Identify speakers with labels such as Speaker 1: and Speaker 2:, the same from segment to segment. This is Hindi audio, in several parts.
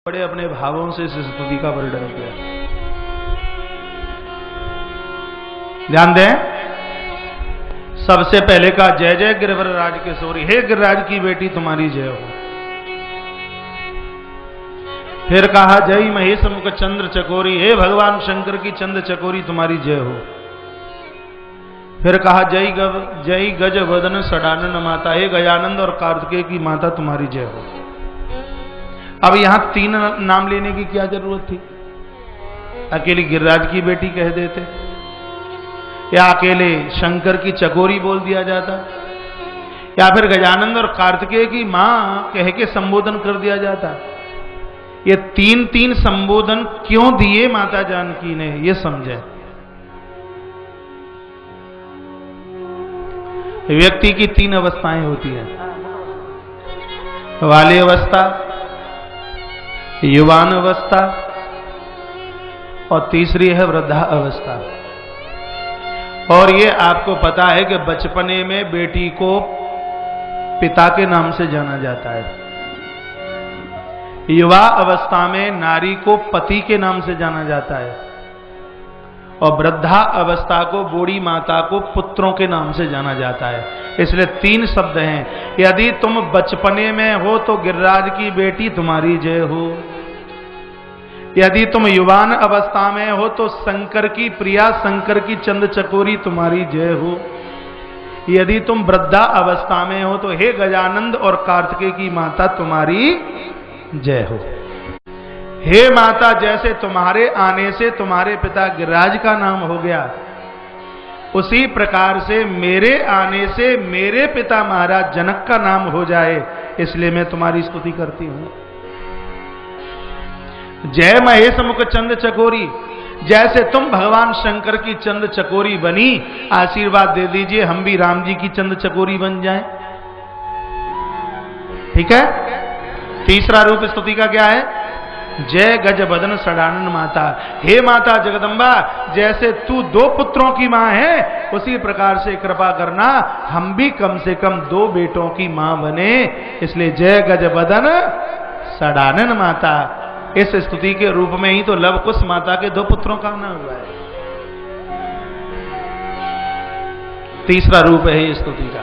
Speaker 1: बड़े अपने भावों से इस स्तुति का वर्णन किया। ध्यान दें, सबसे पहले का जय जय गिरिवरराज किशोरी, हे गिरिराज की बेटी तुम्हारी जय हो। फिर कहा जय महेश मुख चंद्र चकोरी, हे भगवान शंकर की चंद्र चकोरी तुम्हारी जय हो। फिर कहा जय गज वदन सडानन माता, हे गजानंद और कार्तिकेय की माता तुम्हारी जय हो। अब यहां तीन नाम लेने की क्या जरूरत थी? अकेली गिरिराज की बेटी कह देते, या अकेले शंकर की चकोरी बोल दिया जाता, या फिर गजानंद और कार्तिकेय की मां कह के संबोधन कर दिया जाता। ये तीन तीन संबोधन क्यों दिए माता जानकी ने, ये समझे। व्यक्ति की तीन अवस्थाएं होती हैं, बाल्य अवस्था, युवान अवस्था और तीसरी है वृद्धा अवस्था। और ये आपको पता है कि बचपने में बेटी को पिता के नाम से जाना जाता है, युवा अवस्था में नारी को पति के नाम से जाना जाता है, और वृद्धा अवस्था को बूढ़ी माता को पुत्रों के नाम से जाना जाता है। इसलिए तीन शब्द हैं। यदि तुम बचपने में हो तो गिरिराज की बेटी तुम्हारी जय हो, यदि तुम युवान अवस्था में हो तो शंकर की प्रिया शंकर की चंद चकोरी तुम्हारी जय हो, यदि तुम वृद्धा अवस्था में हो तो हे गजानंद और कार्तिकेय की माता तुम्हारी जय हो। हे माता, जैसे तुम्हारे आने से तुम्हारे पिता गिरिराज का नाम हो गया, उसी प्रकार से मेरे आने से मेरे पिता महाराज जनक का नाम हो जाए, इसलिए मैं तुम्हारी स्तुति करती हूं। जय महेश मुख चंद चकोरी, जैसे तुम भगवान शंकर की चंद चकोरी बनी, आशीर्वाद दे दीजिए हम भी राम जी की चंद चकोरी बन जाएं। ठीक है। तीसरा रूप स्तुति का क्या है? जय गज बदन सडानन माता, हे माता जगदम्बा, जैसे तू दो पुत्रों की मां है, उसी प्रकार से कृपा करना हम भी कम से कम दो बेटों की मां बने, इसलिए जय गज बदन सडानन माता। इस स्तुति के रूप में ही तो लव कुश माता के दो पुत्रों का नाम हुआ है। तीसरा रूप है इस स्तुति का।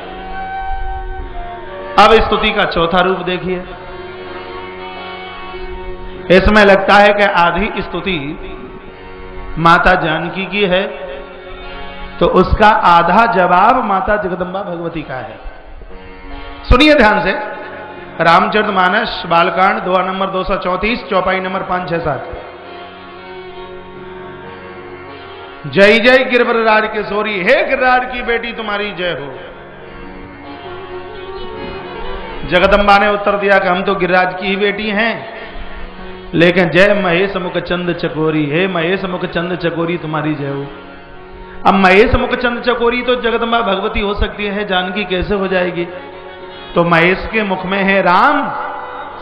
Speaker 1: अब इस स्तुति का चौथा रूप देखिए। इसमें लगता है कि आधी स्तुति माता जानकी की है, तो उसका आधा जवाब माता जगदम्बा भगवती का है। सुनिए ध्यान से, रामचरितमानस बालकांड दोहा नंबर 234, चौपाई नंबर 5, 6, 7। जय जय गिरिवरराज किशोरी, हे गिरिराज की बेटी तुम्हारी जय हो। जगदम्बा ने उत्तर दिया कि हम तो गिरिराज की ही बेटी हैं, लेकिन जय महेश मुख चंद चकोरी, हे महेश मुख चंद चकोरी तुम्हारी जय हो। अब महेश मुख चंद चकोरी तो जगदम्बा भगवती हो सकती है, जानकी कैसे हो जाएगी? तो महेश के मुख में है राम,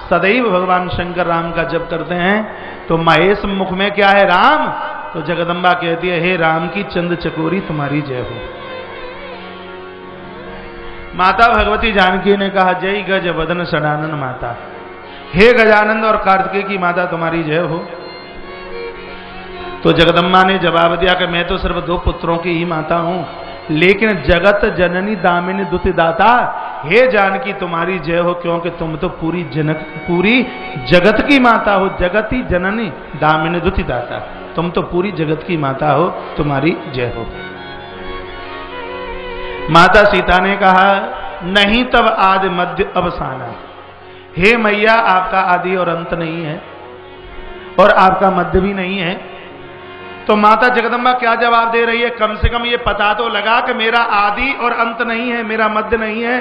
Speaker 1: सदैव भगवान शंकर राम का जप करते हैं, तो महेश मुख में क्या है? राम। तो जगदम्बा कहती है हे राम की चंद चकोरी तुम्हारी जय हो। माता भगवती जानकी ने कहा जय गज वदन सडानन माता, हे गजानंद और कार्तिकेय की माता तुम्हारी जय हो। तो जगदम्बा ने जवाब दिया कि मैं तो सिर्फ दो पुत्रों की ही माता हूं, लेकिन जगत जननी दामिनी दुति दाता, हे जानकी तुम्हारी जय हो, क्योंकि तुम तो पूरी जगत की माता हो। जगती जननी दामिनी दुति दाता, तुम तो पूरी जगत की माता हो, तुम्हारी जय हो। माता सीता ने कहा नहीं तब आदि मध्य अवसाना, हे मैया आपका आदि और अंत नहीं है और आपका मध्य भी नहीं है। तो माता जगदम्बा क्या जवाब दे रही है? कम से कम ये पता तो लगा कि मेरा आदि और अंत नहीं है, मेरा मध्य नहीं है,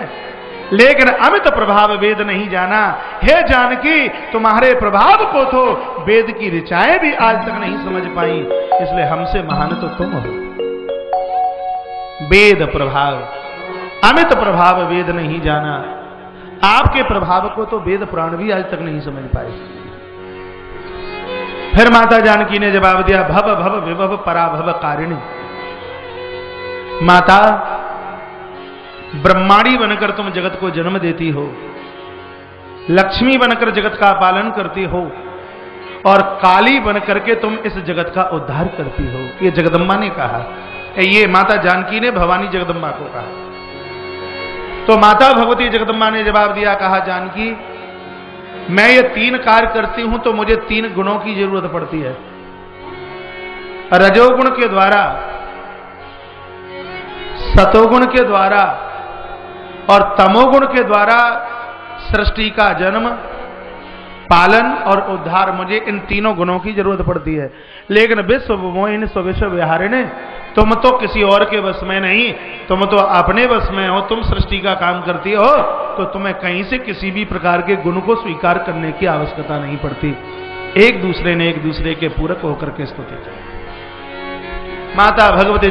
Speaker 1: लेकिन अमित प्रभाव वेद नहीं जाना। हे जानकी, तुम्हारे प्रभाव को तो वेद की ऋचाएं भी आज तक नहीं समझ पाई, इसलिए हमसे महान तो तुम हो। वेद प्रभाव, अमित प्रभाव वेद नहीं जाना, आपके प्रभाव को तो वेद पुराण भी आज तक नहीं समझ पाए। फिर माता जानकी ने जवाब दिया भव भव विभव पराभव कारिणी, माता ब्रह्माणी बनकर तुम जगत को जन्म देती हो, लक्ष्मी बनकर जगत का पालन करती हो, और काली बन करके तुम इस जगत का उद्धार करती हो। ये जगदम्बा ने कहा, ये माता जानकी ने भवानी जगदम्बा को कहा। तो माता भगवती जगदम्बा ने जवाब दिया, कहा जानकी मैं ये 3 कार्य करती हूं तो मुझे 3 गुणों की जरूरत पड़ती है। रजोगुण के द्वारा, सतोगुण के द्वारा और तमोगुण के द्वारा सृष्टि का जन्म, पालन और उद्धार, मुझे इन 3 गुणों की जरूरत पड़ती है। लेकिन विश्व मोहिनी विश्व विहारिणे, तुम तो किसी और के वश में नहीं, तुम तो अपने वश में हो, तुम सृष्टि का काम करती हो, तो तुम्हें कहीं से किसी भी प्रकार के गुण को स्वीकार करने की आवश्यकता नहीं पड़ती। एक दूसरे ने एक दूसरे के पूरक होकर के स्तुति की। माता भगवती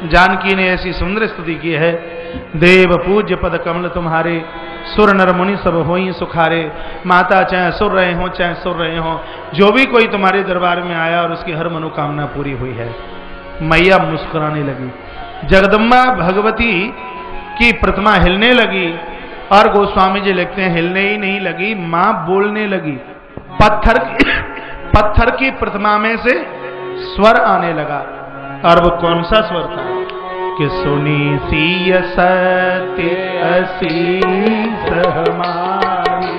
Speaker 1: जानकी ने ऐसी सुंदर स्तुति की है, देव पूज्य पद कमल तुम्हारे, सुर नर मुनि सब होई सुखारे। माता चाहे सुर रहे हो चाहे सुर रहे हो, जो भी कोई तुम्हारे दरबार में आया और उसकी हर मनोकामना पूरी हुई है। मैया मुस्कुराने लगी, जगदम्बा भगवती की प्रतिमा हिलने लगी, और गोस्वामी जी लिखते हैं हिलने ही नहीं लगी, मां बोलने लगी। पत्थर की प्रतिमा में से स्वर आने लगा, और वो कौन सा स्वर था कि सुनी सी सत्य असीस हमारी,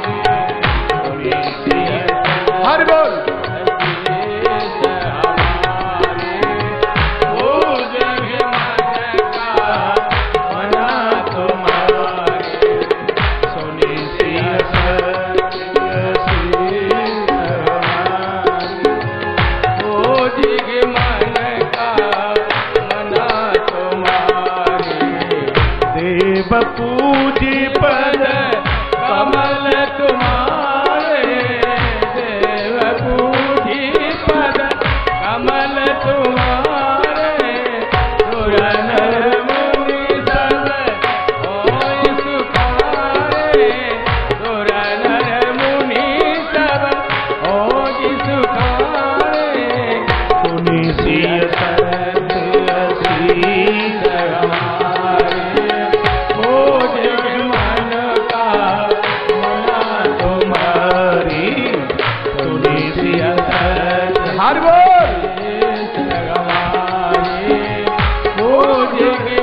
Speaker 1: हर बोल पूजी पद कमल तुम्हारे, देव पूजी पद कमल तुम्हारे, सुर नर मुनि सब होय सुखारे, सुर नर मुनि सब होय सुखारे। सुनी सिय सत्य असीस हर बोल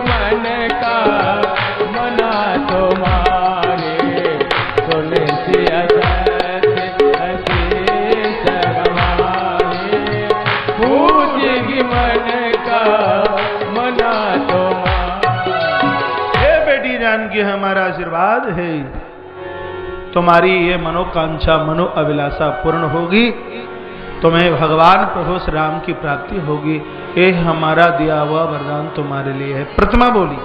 Speaker 1: मन का मना तुम्हारे, सुने पूज्य मन का मना तुम्हारे। हे बेटी जानकी हमारा आशीर्वाद है, तुम्हारी ये मनोकांक्षा मनो अभिलाषा पूर्ण होगी, तुम्हें भगवान प्रभु श्री राम की प्राप्ति होगी। ये हमारा दिया हुआ वरदान तुम्हारे लिए है। प्रतिमा बोली,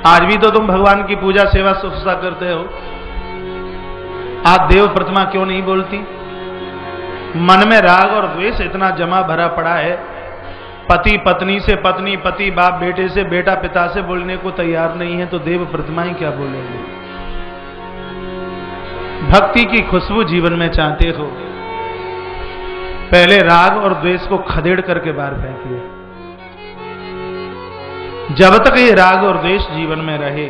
Speaker 1: आज भी तो तुम भगवान की पूजा सेवा शुश्रूषा करते हो, आज देव प्रतिमा क्यों नहीं बोलती? मन में राग और द्वेष इतना जमा भरा पड़ा है, पति पत्नी से पत्नी, पति बाप बेटे से, बेटा पिता से बोलने को तैयार नहीं है, तो देव प्रतिमाएं क्या बोलेंगे? भक्ति की खुशबू जीवन में चाहते हो, पहले राग और द्वेष को खदेड़ करके बाहर फेंकिए। जब तक ये राग और द्वेष जीवन में रहे,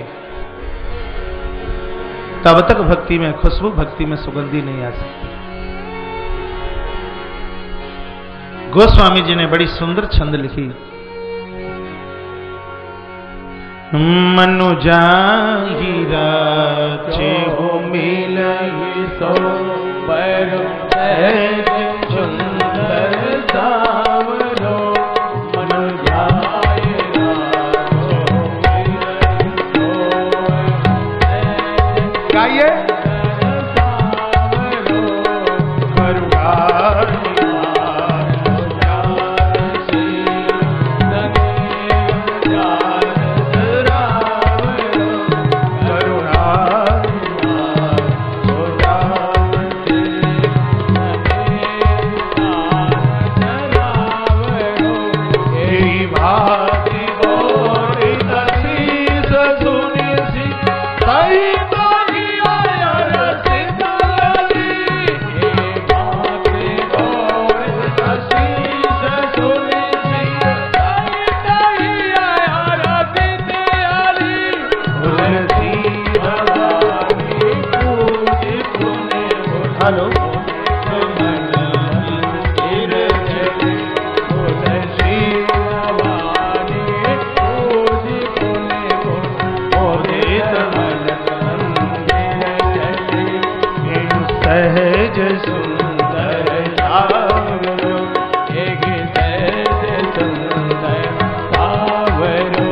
Speaker 1: तब तक भक्ति में खुशबू, भक्ति में सुगंधी नहीं आ सकती। गोस्वामी जी ने बड़ी सुंदर छंद लिखी, मनुजा हीरा हो मिलई सो पर सुंदर सावरो, मनुजा गाइए सहज सुंदर सावरो,
Speaker 2: एक सहज सुंदर सावरो,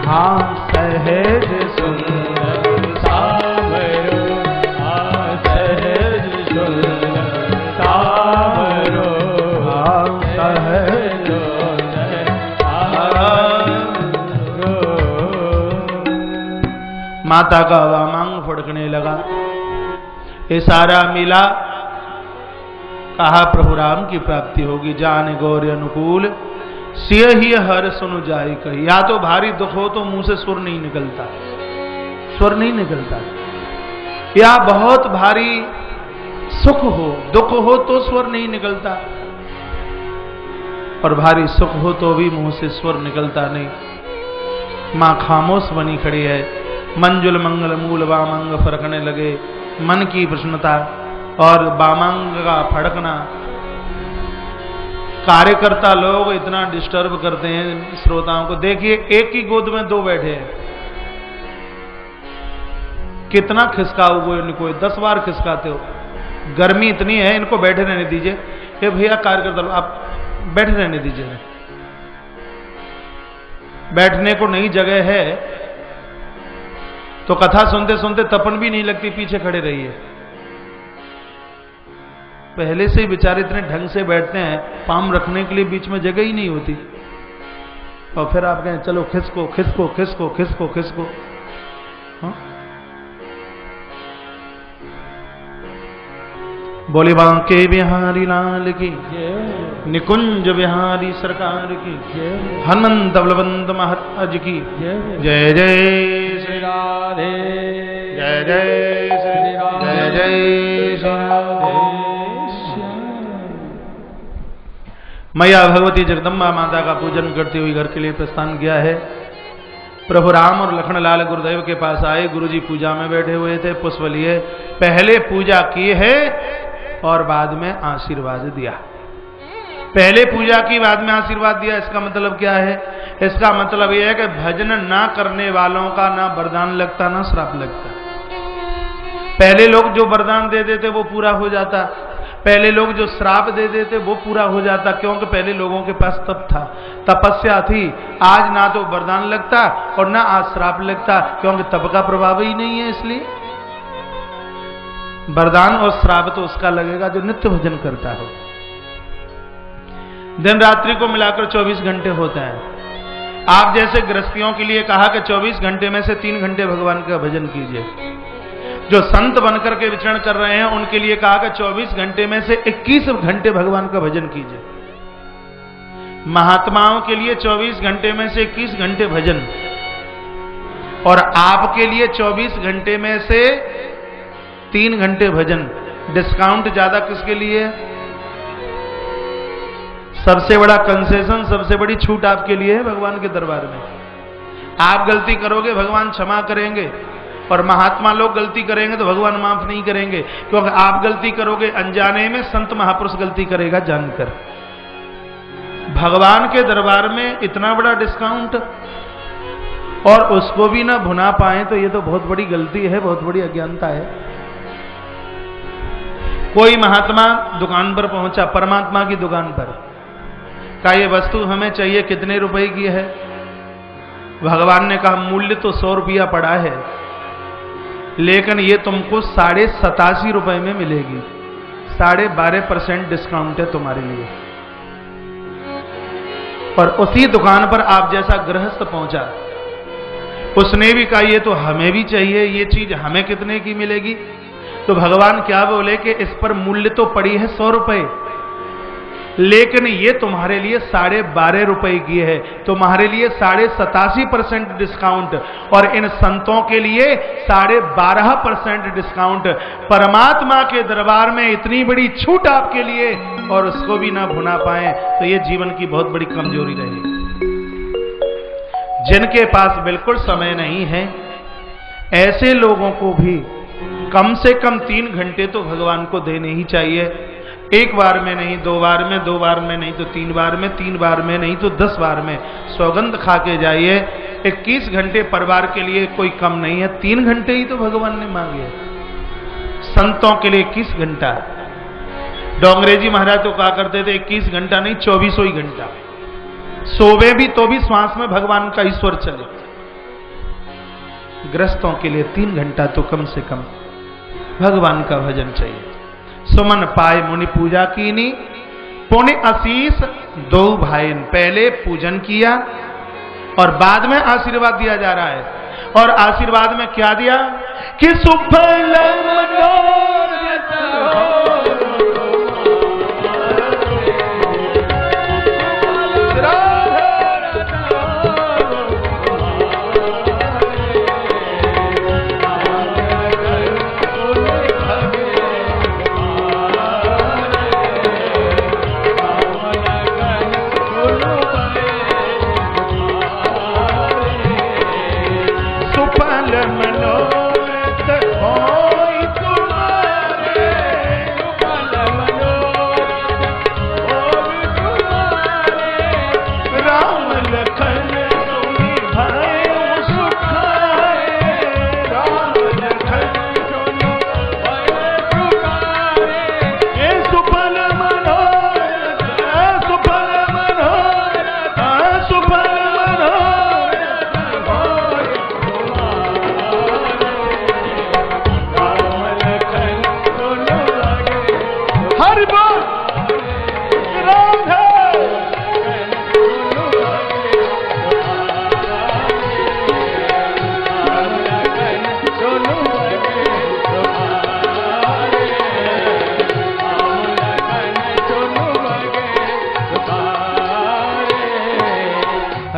Speaker 1: हाँ सहज
Speaker 2: सुंदर सावरो, हाँ सहज सुंदर सावरो,
Speaker 1: हाँ सहज
Speaker 2: सुंदर सावरो।
Speaker 1: माता का वामांग फड़कने लगा। इशारा मिला, कहा प्रभु राम की प्राप्ति होगी। जान गौर अनुकूल सिय ही हर सुनु जाय कही। या तो भारी दुख हो तो मुंह से सुर नहीं निकलता, स्वर नहीं निकलता, या बहुत भारी सुख हो, दुख हो तो स्वर नहीं निकलता, और भारी सुख हो तो भी मुंह से स्वर निकलता नहीं। मां खामोश बनी खड़ी है। मंजुल मंगल मूल वामंग फरकने लगे। मन की प्रसन्नता और वामांग का फड़कना। कार्यकर्ता लोग इतना डिस्टर्ब करते हैं श्रोताओं को। देखिए, एक ही गोद में दो बैठे हैं, कितना खिसकाओगे इनको, 10 बार खिसकाते हो। गर्मी इतनी है, इनको बैठे रहने दीजिए। ये भैया कार्यकर्ता लोग, आप बैठे रहने दीजिए। बैठने को नई जगह है तो कथा सुनते सुनते तपन भी नहीं लगती, पीछे खड़े रहिए। पहले से ही बेचारे इतने ढंग से बैठते हैं, पाम रखने के लिए बीच में जगह ही नहीं होती, और फिर आप कहें चलो खिसको खिसको खिसको खिसको खिसको। हाँ? बोले बांके बिहारी लाल की, निकुंज बिहारी सरकार की, हनुमंत बलवंत महाराज की जय जय श्री
Speaker 2: राधे,
Speaker 1: जय जय श्री जय जय श्री राधे। मैया भगवती जगदम्बा माता का पूजन करते हुए घर के लिए प्रस्थान किया है। प्रभु राम और लखन लाल गुरुदेव के पास आए। गुरुजी पूजा में बैठे हुए थे, पुष्प लिए। पहले पूजा की है और बाद में आशीर्वाद दिया। पहले पूजा की, बाद में आशीर्वाद दिया। इसका मतलब क्या है? इसका मतलब यह है कि भजन ना करने वालों का ना वरदान लगता ना श्राप लगता। पहले लोग जो वरदान दे देते वो पूरा हो जाता, पहले लोग जो श्राप दे देते वो पूरा हो जाता, क्योंकि पहले लोगों के पास तप था, तपस्या थी। आज ना तो वरदान लगता और ना आज श्राप लगता, क्योंकि तप का प्रभाव ही नहीं है। इसलिए वरदान और श्राप तो उसका लगेगा जो नित्य भजन करता हो। दिन रात्रि को मिलाकर 24 घंटे होते हैं। आप जैसे गृहस्थियों के लिए कहा कि 24 घंटे में से 3 घंटे भगवान का भजन कीजिए। जो संत बनकर के विचरण कर रहे हैं उनके लिए कहा कि 24 घंटे में से 21 घंटे भगवान का भजन कीजिए। महात्माओं के लिए 24 घंटे में से 21 घंटे भजन, और आपके लिए 24 घंटे में से 3 घंटे भजन। डिस्काउंट ज्यादा किसके लिए? सबसे बड़ा कंसेशन, सबसे बड़ी छूट आपके लिए है भगवान के दरबार में। आप गलती करोगे भगवान क्षमा करेंगे, और महात्मा लोग गलती करेंगे तो भगवान माफ नहीं करेंगे, क्योंकि आप गलती करोगे अनजाने में, संत महापुरुष गलती करेगा जानकर। भगवान के दरबार में इतना बड़ा डिस्काउंट, और उसको भी ना भुना पाए तो ये तो बहुत बड़ी गलती है, बहुत बड़ी अज्ञानता है। कोई महात्मा दुकान पर पहुंचा, परमात्मा की दुकान पर, कहा ये वस्तु हमें चाहिए, कितने रुपए की है? भगवान ने कहा मूल्य तो 100 रुपया पड़ा है, लेकिन ये तुमको 87.5 रुपए में मिलेगी। 12.5% डिस्काउंट है तुम्हारे लिए। और उसी दुकान पर आप जैसा गृहस्थ पहुंचा, उसने भी कहा ये तो हमें भी चाहिए, ये चीज हमें कितने की मिलेगी? तो भगवान क्या बोले कि इस पर मूल्य तो पड़ी है 100 रुपए, लेकिन ये तुम्हारे लिए 12.5 रुपए की है, तुम्हारे लिए 87.5% डिस्काउंट, और इन संतों के लिए 12.5% डिस्काउंट। परमात्मा के दरबार में इतनी बड़ी छूट आपके लिए, और उसको भी ना भुना पाए तो ये जीवन की बहुत बड़ी कमजोरी रहेगी। जिनके पास बिल्कुल समय नहीं है, ऐसे लोगों को भी कम से कम 3 घंटे तो भगवान को देने ही चाहिए। एक बार में नहीं, 2 बार में, 2 बार में नहीं तो 3 बार में, 3 बार में नहीं तो 10 बार में सौगंध खा के जाइए। 21 घंटे परिवार के लिए कोई कम नहीं है, 3 घंटे ही तो भगवान ने मांगे। संतों के लिए 21 घंटा। डोंगरे जी महाराज तो कहा करते थे 21 घंटा नहीं 24 ही घंटा, सोवे भी तो भी श्वास में भगवान का ईश्वर चले। ग्रस्तों के लिए 3 घंटा तो कम से कम भगवान का भजन चाहिए। सुमन पाए मुनि पूजा कीनी, पुण्य आशीष दो भाई। पहले पूजन किया और बाद में आशीर्वाद दिया जा रहा है। और आशीर्वाद में क्या दिया कि सुफल मनोरथ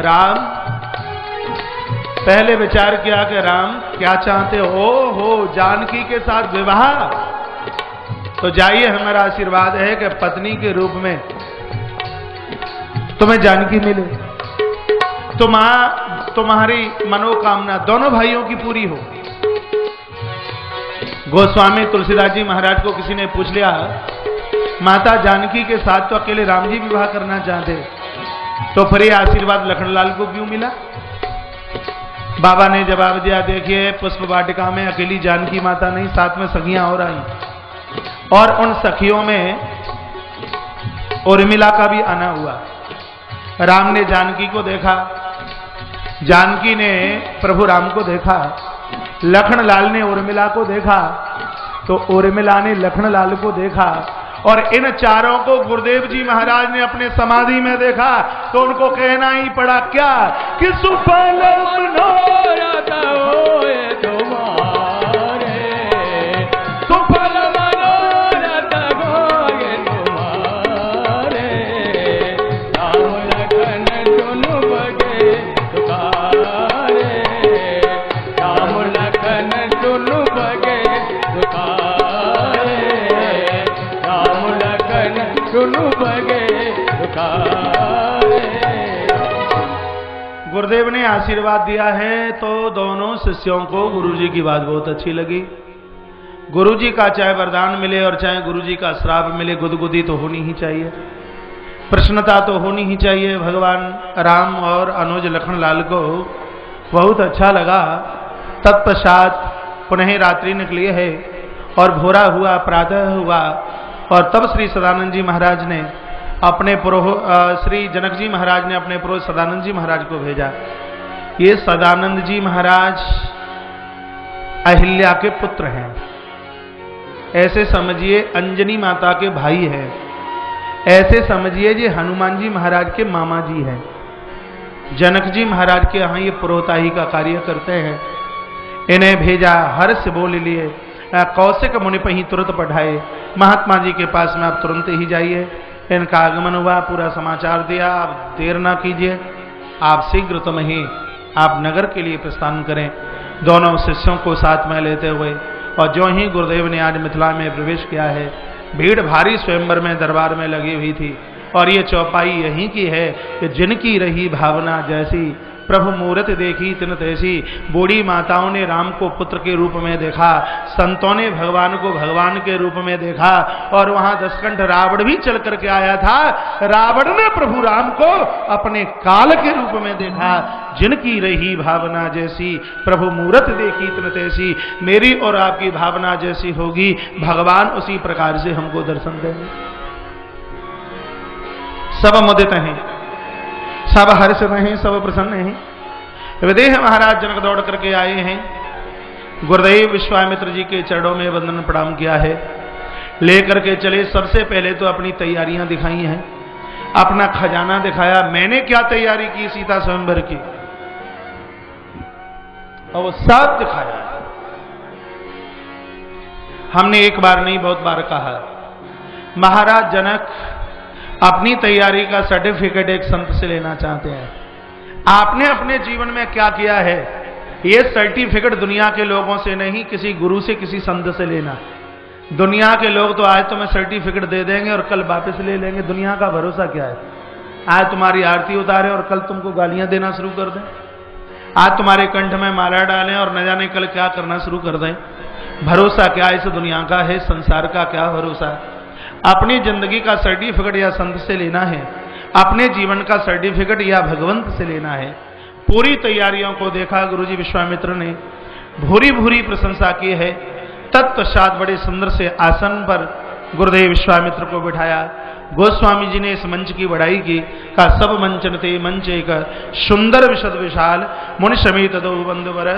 Speaker 1: राम पहले विचार किया कि राम क्या चाहते हो जानकी के साथ विवाह। तो जाइए, हमारा आशीर्वाद है कि पत्नी के रूप में तुम्हें जानकी मिले, तुम्हारी मनोकामना दोनों भाइयों की पूरी हो। गोस्वामी तुलसीदास जी महाराज को किसी ने पूछ लिया, माता जानकी के साथ तो अकेले राम जी विवाह करना चाहते, तो फिर ये आशीर्वाद लखनलाल को क्यों मिला? बाबा ने जवाब दिया, देखिए पुष्प वाटिका में अकेली जानकी माता नहीं, साथ में सखियां और आई, और उन सखियों में उर्मिला का भी आना हुआ। राम ने जानकी को देखा, जानकी ने प्रभु राम को देखा, लखनलाल ने उर्मिला को देखा, तो उर्मिला ने लखनलाल को देखा, और इन चारों को गुरुदेव जी महाराज ने अपने समाधि में देखा, तो उनको कहना ही पड़ा क्या कि सुफल मनोरथ होए तुम्हारे, सुफल मनोरथ होए तुम्हारे, राम लखन दुनु बगे दुखारे, राम लखन दुनु बगे दुखारे, सुनु बगे दुखारे। गुरुदेव ने आशीर्वाद दिया है तो दोनों शिष्यों को गुरुजी की बात बहुत अच्छी लगी। गुरुजी का चाहे वरदान मिले और चाहे गुरुजी का श्राप मिले, गुदगुदी तो होनी ही चाहिए, प्रसन्नता तो होनी ही चाहिए। भगवान राम और अनुज लखनलाल को बहुत अच्छा लगा। तत्पश्चात पुनः रात्रि निकली है और भोरा हुआ, प्रातः हुआ, और तब श्री सदानंद जी महाराज ने अपने श्री जनक जी महाराज ने अपने पुरोहित सदानंद जी महाराज को भेजा। ये सदानंद जी महाराज अहिल्या के पुत्र हैं, ऐसे समझिए अंजनी माता के भाई हैं, ऐसे समझिए जी हनुमान जी महाराज के मामा जी हैं। जनक जी महाराज के यहाँ ये पुरोहिताई का कार्य करते हैं। इन्हें भेजा, हर्ष बोल लिए, कौशिक मुनि पर ही तुरंत पढ़ाए, महात्मा जी के पास में आप तुरंत ही जाइए। इनका आगमन हुआ, पूरा समाचार दिया, आप देर ना कीजिए, आप शीघ्रतम ही आप नगर के लिए प्रस्थान करें। दोनों शिष्यों को साथ में लेते हुए, और जो ही गुरुदेव ने आज मिथिला में प्रवेश किया है, भीड़ भारी स्वयंवर में दरबार में लगी हुई थी। और ये चौपाई यहीं की है कि जिनकी रही भावना जैसी प्रभु मूर्त देखी तिन तैसी। बूढ़ी माताओं ने राम को पुत्र के रूप में देखा, संतों ने भगवान को भगवान के रूप में देखा, और वहां दशकंठ रावण भी चल करके आया था। रावण ने प्रभु राम को अपने काल के रूप में देखा। जिनकी रही भावना जैसी प्रभु मूर्त देखी तिन तैसी। मेरी और आपकी भावना जैसी होगी, भगवान उसी प्रकार से हमको दर्शन देंगे। सब मुदित हैं, सब हर्ष में हैं, सब प्रसन्न हैं। विदेह महाराज जनक दौड़ करके आए हैं, गुरुदेव विश्वामित्र जी के चरणों में वंदन प्रणाम किया है, लेकर के चले। सबसे पहले तो अपनी तैयारियां दिखाई हैं, अपना खजाना दिखाया। मैंने क्या तैयारी की सीता स्वयंवर की, और वो सब दिखाया। हमने एक बार नहीं बहुत बार कहा, महाराज जनक अपनी तैयारी का सर्टिफिकेट एक संत से लेना चाहते हैं। आपने अपने जीवन में क्या किया है, ये सर्टिफिकेट दुनिया के लोगों से नहीं, किसी गुरु से, किसी संत से लेना। दुनिया के लोग तो आज तुम्हें सर्टिफिकेट दे देंगे और कल वापस ले लेंगे। दुनिया का भरोसा क्या है? आज तुम्हारी आरती उतारे और कल तुमको गालियां देना शुरू कर दें। आज तुम्हारे कंठ में माला डालें और न जाने कल क्या करना शुरू कर दें। भरोसा क्या इस दुनिया का है, संसार का क्या भरोसा? अपनी जिंदगी का सर्टिफिकेट या संत से लेना है, अपने जीवन का सर्टिफिकेट या भगवंत से लेना है। पूरी तैयारियों को देखा गुरुजी विश्वामित्र ने, भूरी भूरी प्रशंसा की है। तत्पश्चात बड़े सुंदर से आसन पर गुरुदेव विश्वामित्र को बिठाया। गोस्वामी जी ने इस मंच की बढ़ाई की, का सब मंचन ते मंच एक सुंदर विशद विशाल मुनि समेत दो बंधुवर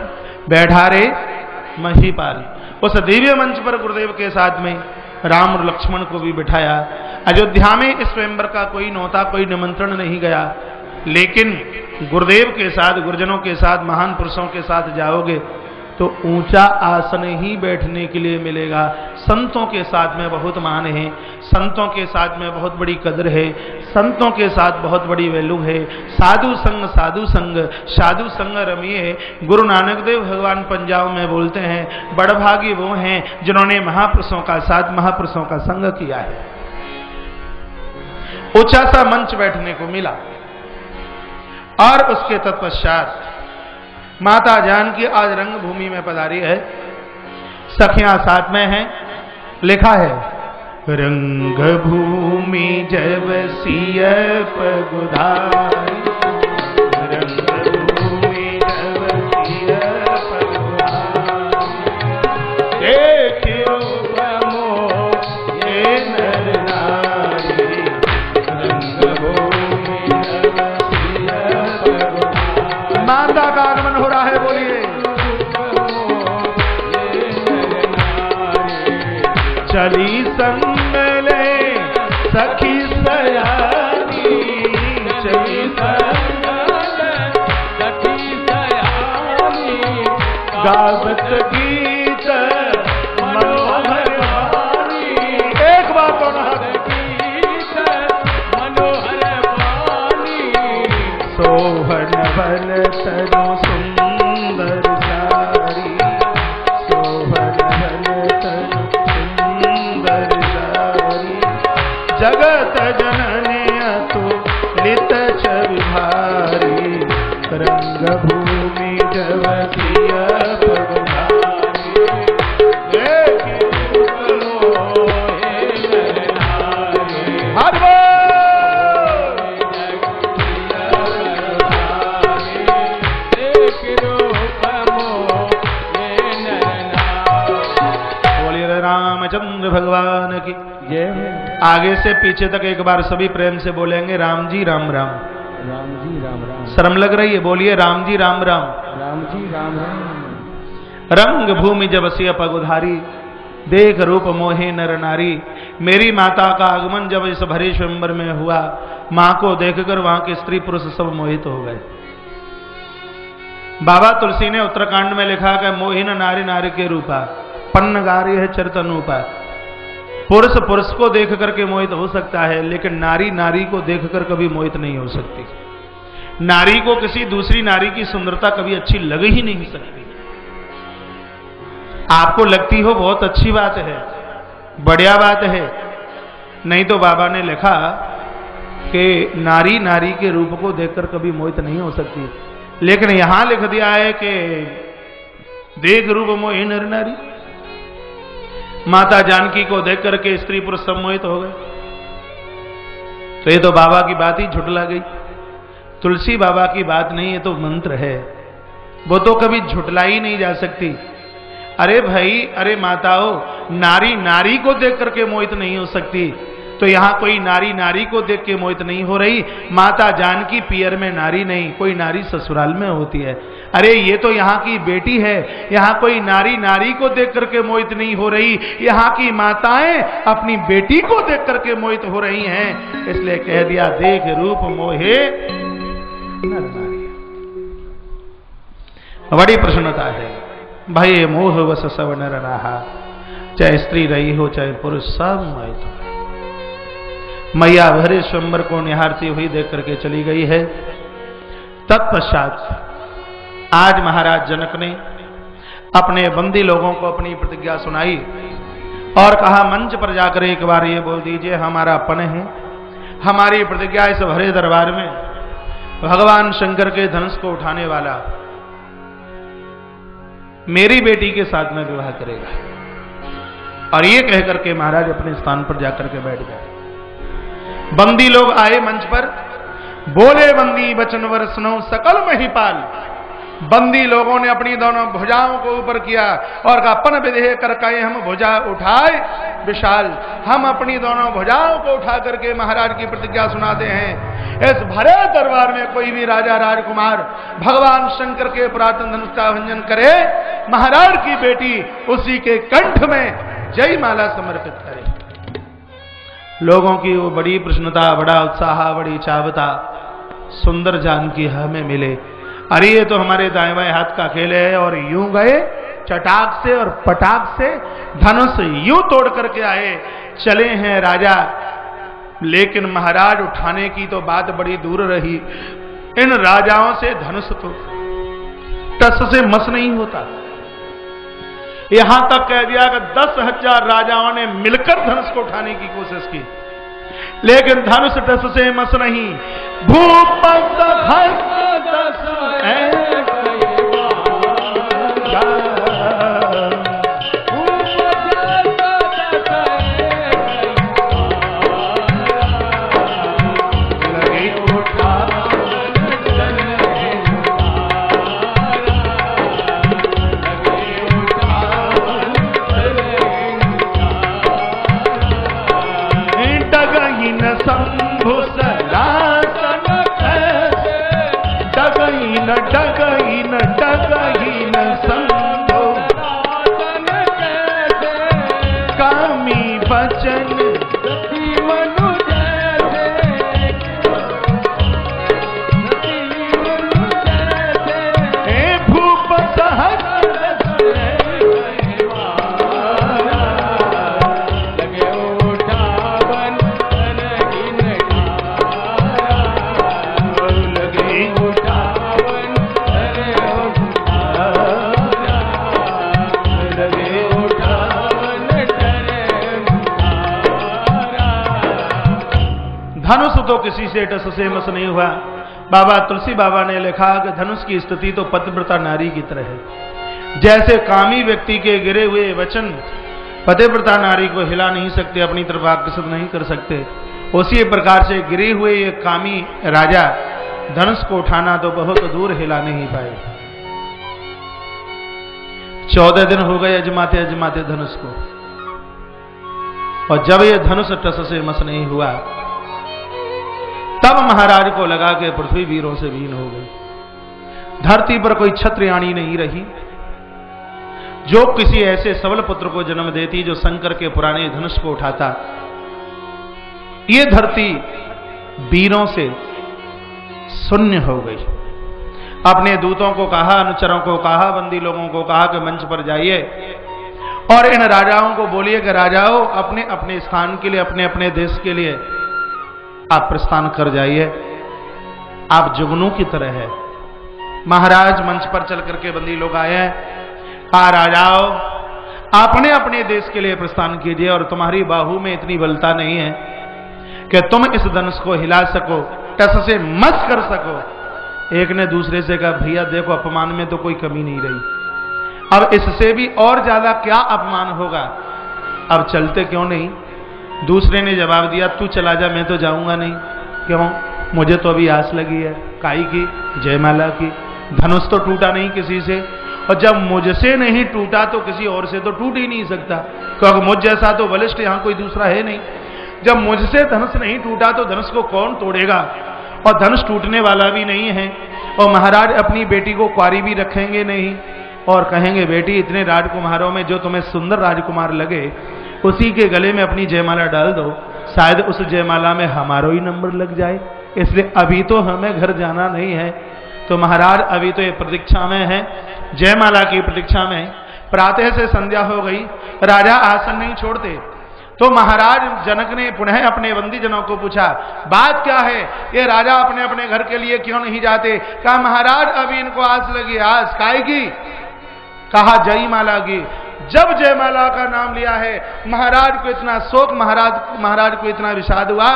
Speaker 1: बैठा रे महीपाल। उस दिव्य मंच पर गुरुदेव के साथ में राम और लक्ष्मण को भी बिठाया। अयोध्या में इस स्वयंवर का कोई नौता, कोई निमंत्रण नहीं गया, लेकिन गुरुदेव के साथ, गुरुजनों के साथ, महान पुरुषों के साथ जाओगे तो ऊंचा आसन ही बैठने के लिए मिलेगा। संतों के साथ में बहुत मान है, संतों के साथ में बहुत बड़ी कदर है, संतों के साथ बहुत बड़ी वैल्यू है। साधु संग साधु संग साधु संग रमिए। गुरु नानक देव भगवान पंजाब में बोलते हैं, बड़भागी वो हैं जिन्होंने महापुरुषों का साथ, महापुरुषों का संग किया है। ऊंचा सा मंच बैठने को मिला, और उसके तत्पश्चात माता जानकी आज रंग भूमि में पधारी है। सखियां साथ में हैं। लिखा है, रंग भूमि जब सिय पगुधारी, रंग भूमि जब सिय पगुधारी, देखियो प्रमोद ये नर नारी, रंग भूमि जब सिय पगुधारी। माता का आगमन हो रहा है, बोलिए। चली संग ले सखी सयानी, चली संग ले सखी सयानी, गावत गीत मनोहर वाणी। एक बार तो गीत मनोहर वाणी, सोहन बल तनु सुंदर सारी, सोहन बल तनु जगत जननी अतुलित छवि भारी, रंग भूमि जब सिय पगुधारी, देखियो हे नारी। हर बोलिए रामचंद्र भगवान की जय। आगे से पीछे तक एक बार सभी प्रेम से बोलेंगे, राम जी राम राम,
Speaker 2: राम जी राम राम।
Speaker 1: शर्म लग रही है, बोलिए राम जी राम राम,
Speaker 2: राम जी राम राम।
Speaker 1: रंग भूमि जब सिय पगुधारी, देख रूप मोहे नर नारी। मेरी माता का आगमन जब इस भरे स्वयंवर में हुआ, मां को देखकर वहां के स्त्री पुरुष सब मोहित हो गए। बाबा तुलसी ने उत्तराखंड में लिखा कि मोहिन नारी नारी के रूपा, पन्न गारी है चरतनूपा। पुरुष पुरुष को देख करके मोहित हो सकता है, लेकिन नारी नारी को देखकर कभी मोहित नहीं हो सकती। नारी को किसी दूसरी नारी की सुंदरता कभी अच्छी लग ही नहीं सकती। आपको लगती हो बहुत अच्छी बात है, बढ़िया बात है, नहीं तो बाबा ने लिखा कि नारी नारी के रूप को देखकर कभी मोहित नहीं हो सकती, लेकिन यहां लिख दिया है कि देख रूप मोहि नर नारी। माता जानकी को देख करके स्त्री पुरुष सम्मोहित हो गए। तो ये तो बाबा की बात ही झुटला गई। तुलसी बाबा की बात नहीं, ये तो मंत्र है, वो तो कभी झुटला ही नहीं जा सकती। अरे भाई, अरे माताओं, नारी नारी को देख करके मोहित नहीं हो सकती, तो यहां कोई नारी नारी को देख के मोहित नहीं हो रही। माता जानकी पियर में नारी नहीं, कोई नारी ससुराल में होती है। अरे ये तो यहाँ की बेटी है, यहाँ कोई नारी नारी को देख करके मोहित नहीं हो रही, यहाँ की माताएं अपनी बेटी को देख करके मोहित हो रही हैं। इसलिए कह दिया देख रूप मोहे नर नारी। बड़ी प्रसन्नता है भाई, मोह वस सब नर रहा, चाहे स्त्री रही हो चाहे पुरुष, सब मोहित हो। मैया भरे स्वयंवर को निहारती हुई देख करके चली गई है। तत्पश्चात आज महाराज जनक ने अपने बंदी लोगों को अपनी प्रतिज्ञा सुनाई और कहा, मंच पर जाकर एक बार ये बोल दीजिए, हमारा अपन है, हमारी प्रतिज्ञा इस भरे दरबार में भगवान शंकर के धनुष को उठाने वाला मेरी बेटी के साथ में विवाह करेगा। और ये कह करके महाराज अपने स्थान पर जाकर के बैठ गए। बंदी लोग आए मंच पर, बोले बंदी वचन वर सुनो सकल महिपाल। बंदी लोगों ने अपनी दोनों भुजाओं को ऊपर किया और कहा, अपन विधेय कर कहे हम भुजा उठाए विशाल। हम अपनी दोनों भुजाओं को उठा करके महाराज की प्रतिज्ञा सुनाते हैं, इस भरे दरबार में कोई भी राजा राजकुमार भगवान शंकर के पुरातन धनुष का भंजन करे, महाराज की बेटी उसी के कंठ में जय माला समर्पित करे। लोगों की वो बड़ी प्रसन्नता, बड़ा उत्साह, बड़ी चावता, सुंदर जानकी हमें मिले। अरे ये तो हमारे दाएं बाएं हाथ का खेल है। और यूं गए चटाक से और पटाक से धनुष यूं तोड़ करके आए, चले हैं राजा। लेकिन महाराज उठाने की तो बात बड़ी दूर रही, इन राजाओं से धनुष तो टस से मस नहीं होता। यहां तक कह दिया कि 10,000 राजाओं ने मिलकर धनुष को उठाने की कोशिश की, लेकिन धनुष टस से मस नहीं। भूपत शंभु सलासन डगईन शंभु कामी बचन भूप धनुष तो किसी से टस से मस नहीं हुआ। बाबा तुलसी बाबा ने लिखा कि धनुष की स्थिति तो पतिव्रता नारी की तरह है। जैसे कामी व्यक्ति के गिरे हुए वचन पतिव्रता नारी को हिला नहीं सकते, अपनी तरफ आकर्षित नहीं कर सकते, उसी प्रकार से गिरे हुए ये कामी राजा धनुष को उठाना तो बहुत दूर हिला नहीं पाए। 14 दिन हो गए अजमाते अजमाते धनुष को, और जब ये धनुष टस से मस नहीं हुआ, तब महाराज को लगा कि पृथ्वी वीरों से वीन हो गई। धरती पर कोई क्षत्रियाणी नहीं रही जो किसी ऐसे सबल पुत्र को जन्म देती जो शंकर के पुराने धनुष को उठाता। ये धरती वीरों से शून्य हो गई। अपने दूतों को कहा, अनुचरों को कहा, बंदी लोगों को कहा कि मंच पर जाइए और इन राजाओं को बोलिए कि राजाओं अपने अपने स्थान के लिए, अपने अपने देश के लिए आप प्रस्थान कर जाइए। आप जुगनू की तरह है। महाराज मंच पर चल करके बंदी लोग आए हैं। कहा राजाओं अपने अपने देश के लिए प्रस्थान कीजिए, और तुम्हारी बाहू में इतनी बलता नहीं है कि तुम इस धनुष को हिला सको, टस से मस कर सको। एक ने दूसरे से कहा, भैया देखो अपमान में तो कोई कमी नहीं रही, अब इससे भी और ज्यादा क्या अपमान होगा, अब चलते क्यों नहीं। दूसरे ने जवाब दिया, तू चला जा, मैं तो जाऊंगा नहीं। क्यों? मुझे तो अभी आस लगी है। काई की? जयमाला की। धनुष तो टूटा नहीं किसी से, और जब मुझसे नहीं टूटा तो किसी और से तो टूट ही नहीं सकता, क्योंकि मुझ जैसा तो बलिष्ठ यहां कोई दूसरा है नहीं। जब मुझसे धनुष नहीं टूटा तो धनुष को कौन तोड़ेगा, और धनुष टूटने वाला भी नहीं है। और महाराज अपनी बेटी को कुंवारी भी रखेंगे नहीं, और कहेंगे बेटी इतने राजकुमारों में जो तुम्हें सुंदर राजकुमार लगे उसी के गले में अपनी जयमाला डाल दो, शायद उस जयमाला में हमारा ही नंबर लग जाए, इसलिए अभी तो हमें घर जाना नहीं है। तो महाराज अभी तो ये प्रतीक्षा में है, जयमाला की प्रतीक्षा में। प्रातः से संध्या हो गई, राजा आसन नहीं छोड़ते। तो महाराज जनक ने पुनः अपने बंदी जनों को पूछा, बात क्या है, ये राजा अपने अपने घर के लिए क्यों नहीं जाते। कहा महाराज अभी इनको आस लगी। आस काय की? कहा जयमाला की। जब जयमाला का नाम लिया है महाराज को इतना शोक, महाराज को इतना विषाद हुआ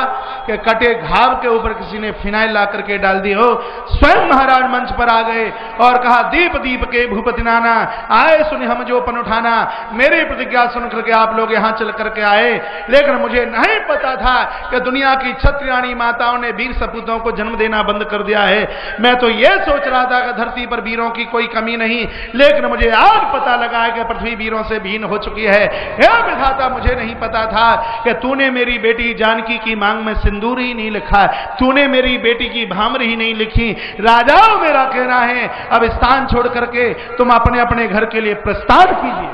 Speaker 1: कि कटे घाव के ऊपर किसी ने फिनाइल ला करके डाल दी हो। स्वयं महाराज मंच पर आ गए और कहा, दीप दीप के भूपति नाना, आए सुन हम जो पन उठाना। मेरी प्रतिज्ञा सुन करके आप लोग यहाँ चल करके आए, लेकिन मुझे नहीं पता था कि दुनिया की क्षत्रियाणी माताओं ने वीर सपूतों को जन्म देना बंद कर दिया है। मैं तो ये सोच रहा था कि धरती पर वीरों की कोई कमी नहीं, लेकिन मुझे आज पता लगा है कि पृथ्वी वीरों से भीन हो चुकी है। हे विधाता, मुझे नहीं पता था कि तूने मेरी बेटी जानकी की मांग में सिंदूर ही नहीं लिखा, तूने मेरी बेटी की भामर ही नहीं लिखी। राजाओं, मेरा कहना है अब स्थान छोड़ करके तुम अपने अपने घर के लिए प्रस्थान कीजिए।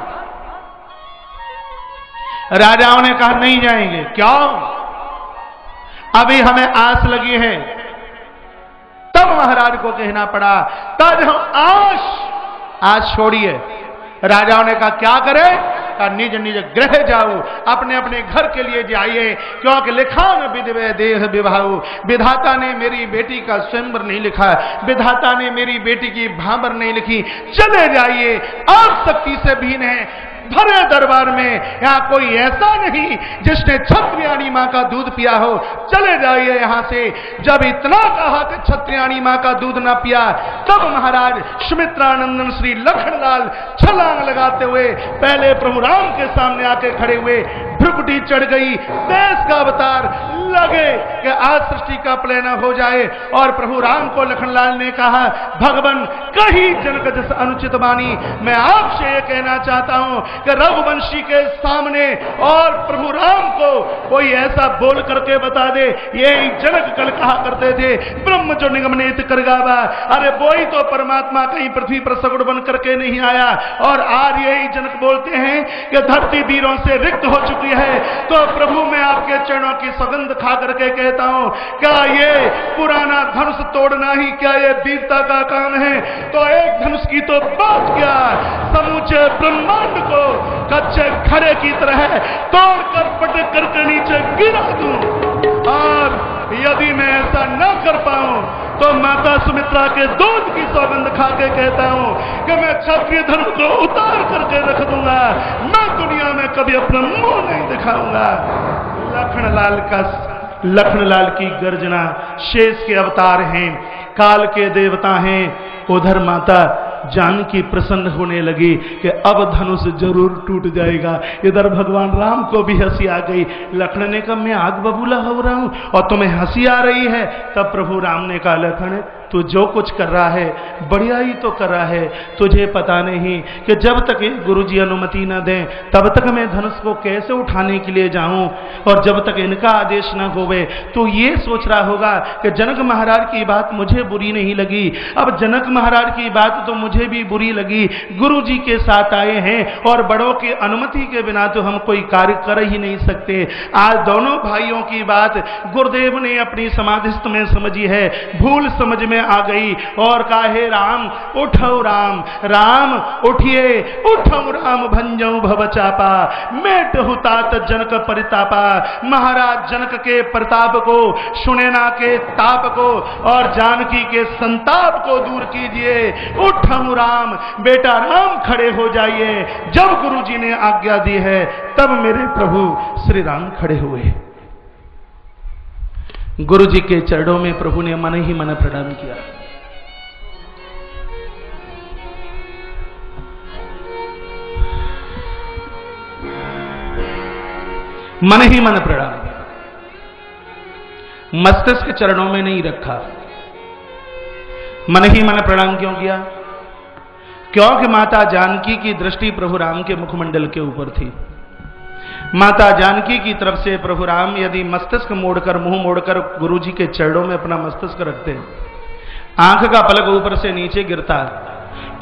Speaker 1: राजाओं ने कहा नहीं जाएंगे। क्यों? अभी हमें आस लगी है। तब महाराज को कहना पड़ा, तब हम आस छोड़िए। राजाओं ने कहा क्या करे? निज निज गृह जाओ, अपने अपने घर के लिए जाइए, क्योंकि लिखा न विधवे देह विभाऊ। विधाता ने मेरी बेटी का स्वयंवर नहीं लिखा, विधाता ने मेरी बेटी की भांबर नहीं लिखी। चले जाइए, आप शक्ति से भीन है। भरे दरबार में यहाँ कोई ऐसा नहीं जिसने क्षत्रियाणी माँ का दूध पिया हो, चले जाइए यहाँ से। जब इतना कहा कि क्षत्रियाणी माँ का दूध न पिया, तब महाराज सुमित्रानंदन श्री लखनलाल छलांग लगाते हुए पहले प्रभु राम के सामने आके खड़े हुए। भ्रुकुटी चढ़ गई, देश का अवतार लगे कि आज सृष्टि का प्रलय हो जाए। और प्रभु राम को लखनलाल ने कहा, भगवान कहीं जनक जस अनुचित बानी। मैं आपसे ये कहना चाहता हूं कि रघुवंशी के सामने और प्रभु राम को कोई ऐसा बोल करके बता दे, ये जनक कल कहा करते थे, ब्रह्म जो निगमनित कर गावा। अरे वही तो परमात्मा कहीं पृथ्वी पर सगुण बन करके नहीं आया, और आज यही जनक बोलते हैं कि धरती वीरों से रिक्त हो चुकी है। तो प्रभु मैं आपके चरणों की सौगंध खा करके कहता हूं, क्या ये पुराना धनुष तोड़ना ही क्या ये वीरता का काम है? तो एक धनुष की तो बात क्या, समूचे ब्रह्मांड को कच्चे खड़े की तरह तोड़कर पटक करके नीचे गिरा दूं। और यदि मैं ऐसा न कर पाऊं तो माता सुमित्रा के दूध की सौगंध खा के कहता हूं कि मैं क्षत्रिय धर्म को उतार करके रख दूंगा, मैं दुनिया में कभी अपना मुंह नहीं दिखाऊंगा। लखनलाल की गर्जना, शेष के अवतार हैं, काल के देवता हैं। उधर माता जानकी प्रसन्न होने लगी कि अब धनुष जरूर टूट जाएगा। इधर भगवान राम को भी हंसी आ गई। लखन ने कहा मैं आग बबूला हो रहा हूं और तुम्हें हंसी आ रही है। तब प्रभु राम ने कहा, लखन तू जो कुछ कर रहा है बढ़िया ही तो कर रहा है, तुझे पता नहीं कि जब तक गुरुजी अनुमति न दें तब तक मैं धनुष को कैसे उठाने के लिए जाऊं, और जब तक इनका आदेश न होवे तो ये सोच रहा होगा कि जनक महाराज की बात मुझे बुरी नहीं लगी। अब जनक महाराज की बात तो मुझे भी बुरी लगी। गुरुजी के साथ आए हैं और बड़ों की अनुमति के बिना तो हम कोई कार्य कर ही नहीं सकते। आज दोनों भाइयों की बात गुरुदेव ने अपनी समाधिस्थ में समझी है, भूल समझ में आ गई और कहा, हे राम उठो राम, राम उठिए, उठो राम भंजो भव चापा, मेटहु तात जनक परितापा। महाराज जनक के प्रताप को, सुनैना के ताप को और जानकी के संताप को दूर कीजिए। उठो राम, बेटा राम खड़े हो जाइए। जब गुरुजी ने आज्ञा दी है तब मेरे प्रभु श्री राम खड़े हुए। गुरु जी के चरणों में प्रभु ने मन ही मन प्रणाम किया। मन ही मन प्रणाम, मस्तिष्क चरणों में नहीं रखा। मन ही मन प्रणाम क्यों किया? क्योंकि माता जानकी की दृष्टि प्रभु राम के मुखमंडल के ऊपर थी। माता जानकी की तरफ से प्रभु राम यदि मस्तिष्क मोड़कर, मुंह मोड़कर गुरु जी के चरणों में अपना मस्तिष्क रखते, आंख का पलक ऊपर से नीचे गिरता,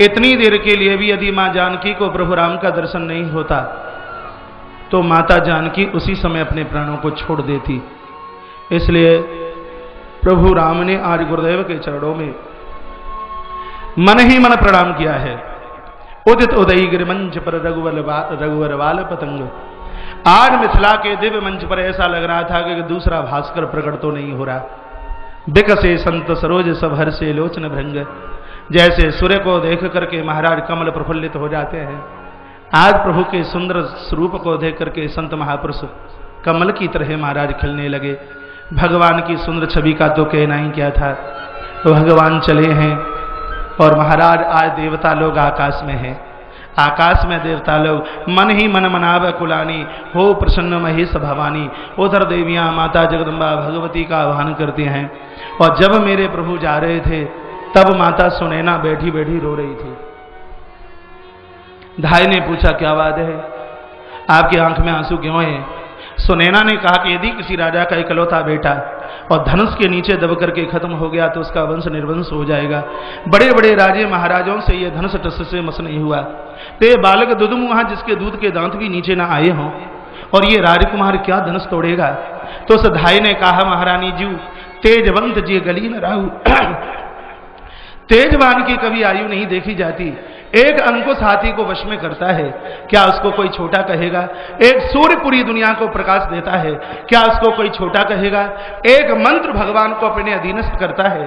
Speaker 1: इतनी देर के लिए भी यदि मां जानकी को प्रभु राम का दर्शन नहीं होता तो माता जानकी उसी समय अपने प्राणों को छोड़ देती। इसलिए प्रभु राम ने आज गुरुदेव के चरणों में मन ही मन प्रणाम किया है। उदित उदयी गिरिमंच पर रघुवर वाल पतंग। आज मिथिला के दिव्य मंच पर ऐसा लग रहा था कि दूसरा भास्कर प्रकट तो नहीं हो रहा। बिकसे संत सरोज सब हर से लोचन भृंग। जैसे सूर्य को देख करके महाराज कमल प्रफुल्लित हो जाते हैं, आज प्रभु के सुंदर स्वरूप को देख करके संत महापुरुष कमल की तरह महाराज खिलने लगे। भगवान की सुंदर छवि का तो कहना ही क्या था। तो भगवान चले हैं और महाराज आज देवता लोग आकाश में हैं। आकाश में देवता लोग मन ही मन मनाव कुलानी, हो प्रसन्न महेश भवानी। उधर देवियां माता जगदम्बा भगवती का आह्वान करती हैं। और जब मेरे प्रभु जा रहे थे तब माता सुनैना बैठी बैठी रो रही थी। धाई ने पूछा क्या बात है, आपकी आंख में आंसू क्यों है? सुनैना ने कहा कि यदि किसी राजा का इकलौता बेटा और धनुष के नीचे दब करके खत्म हो गया तो उसका वंश निर्वंश हो जाएगा। बड़े बड़े राजे महाराजों से यह धनुष टस से मस नहीं हुआ, तो ये बालक दुधमुहा जिसके दूध के दांत भी नीचे ना आए हों, और ये राजकुमार क्या धनुष तोड़ेगा? तो उस धाई ने कहा महारानी जी, तेजवंत जी गली न राहु। तेजवान की कभी आयु नहीं देखी जाती। एक अंकुश हाथी को वश में करता है, क्या उसको कोई छोटा कहेगा? एक सूर्य पूरी दुनिया को प्रकाश देता है, क्या उसको कोई छोटा कहेगा? एक मंत्र भगवान को अपने अधीनस्थ करता है,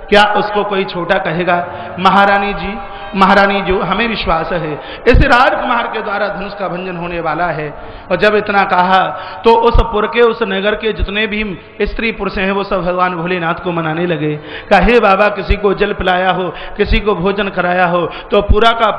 Speaker 1: क्या उसको कोई छोटा कहेगा? महारानी जी हमें विश्वास है इस राजकुमार के द्वारा धनुष का भंजन होने वाला है। और जब इतना कहा तो उस पुर के, उस नगर के जितने भी स्त्री पुरुष हैं वो सब भगवान भोलेनाथ को मनाने लगे। कहे बाबा किसी को जल पिलाया हो, किसी को भोजन कराया हो तो पूरा का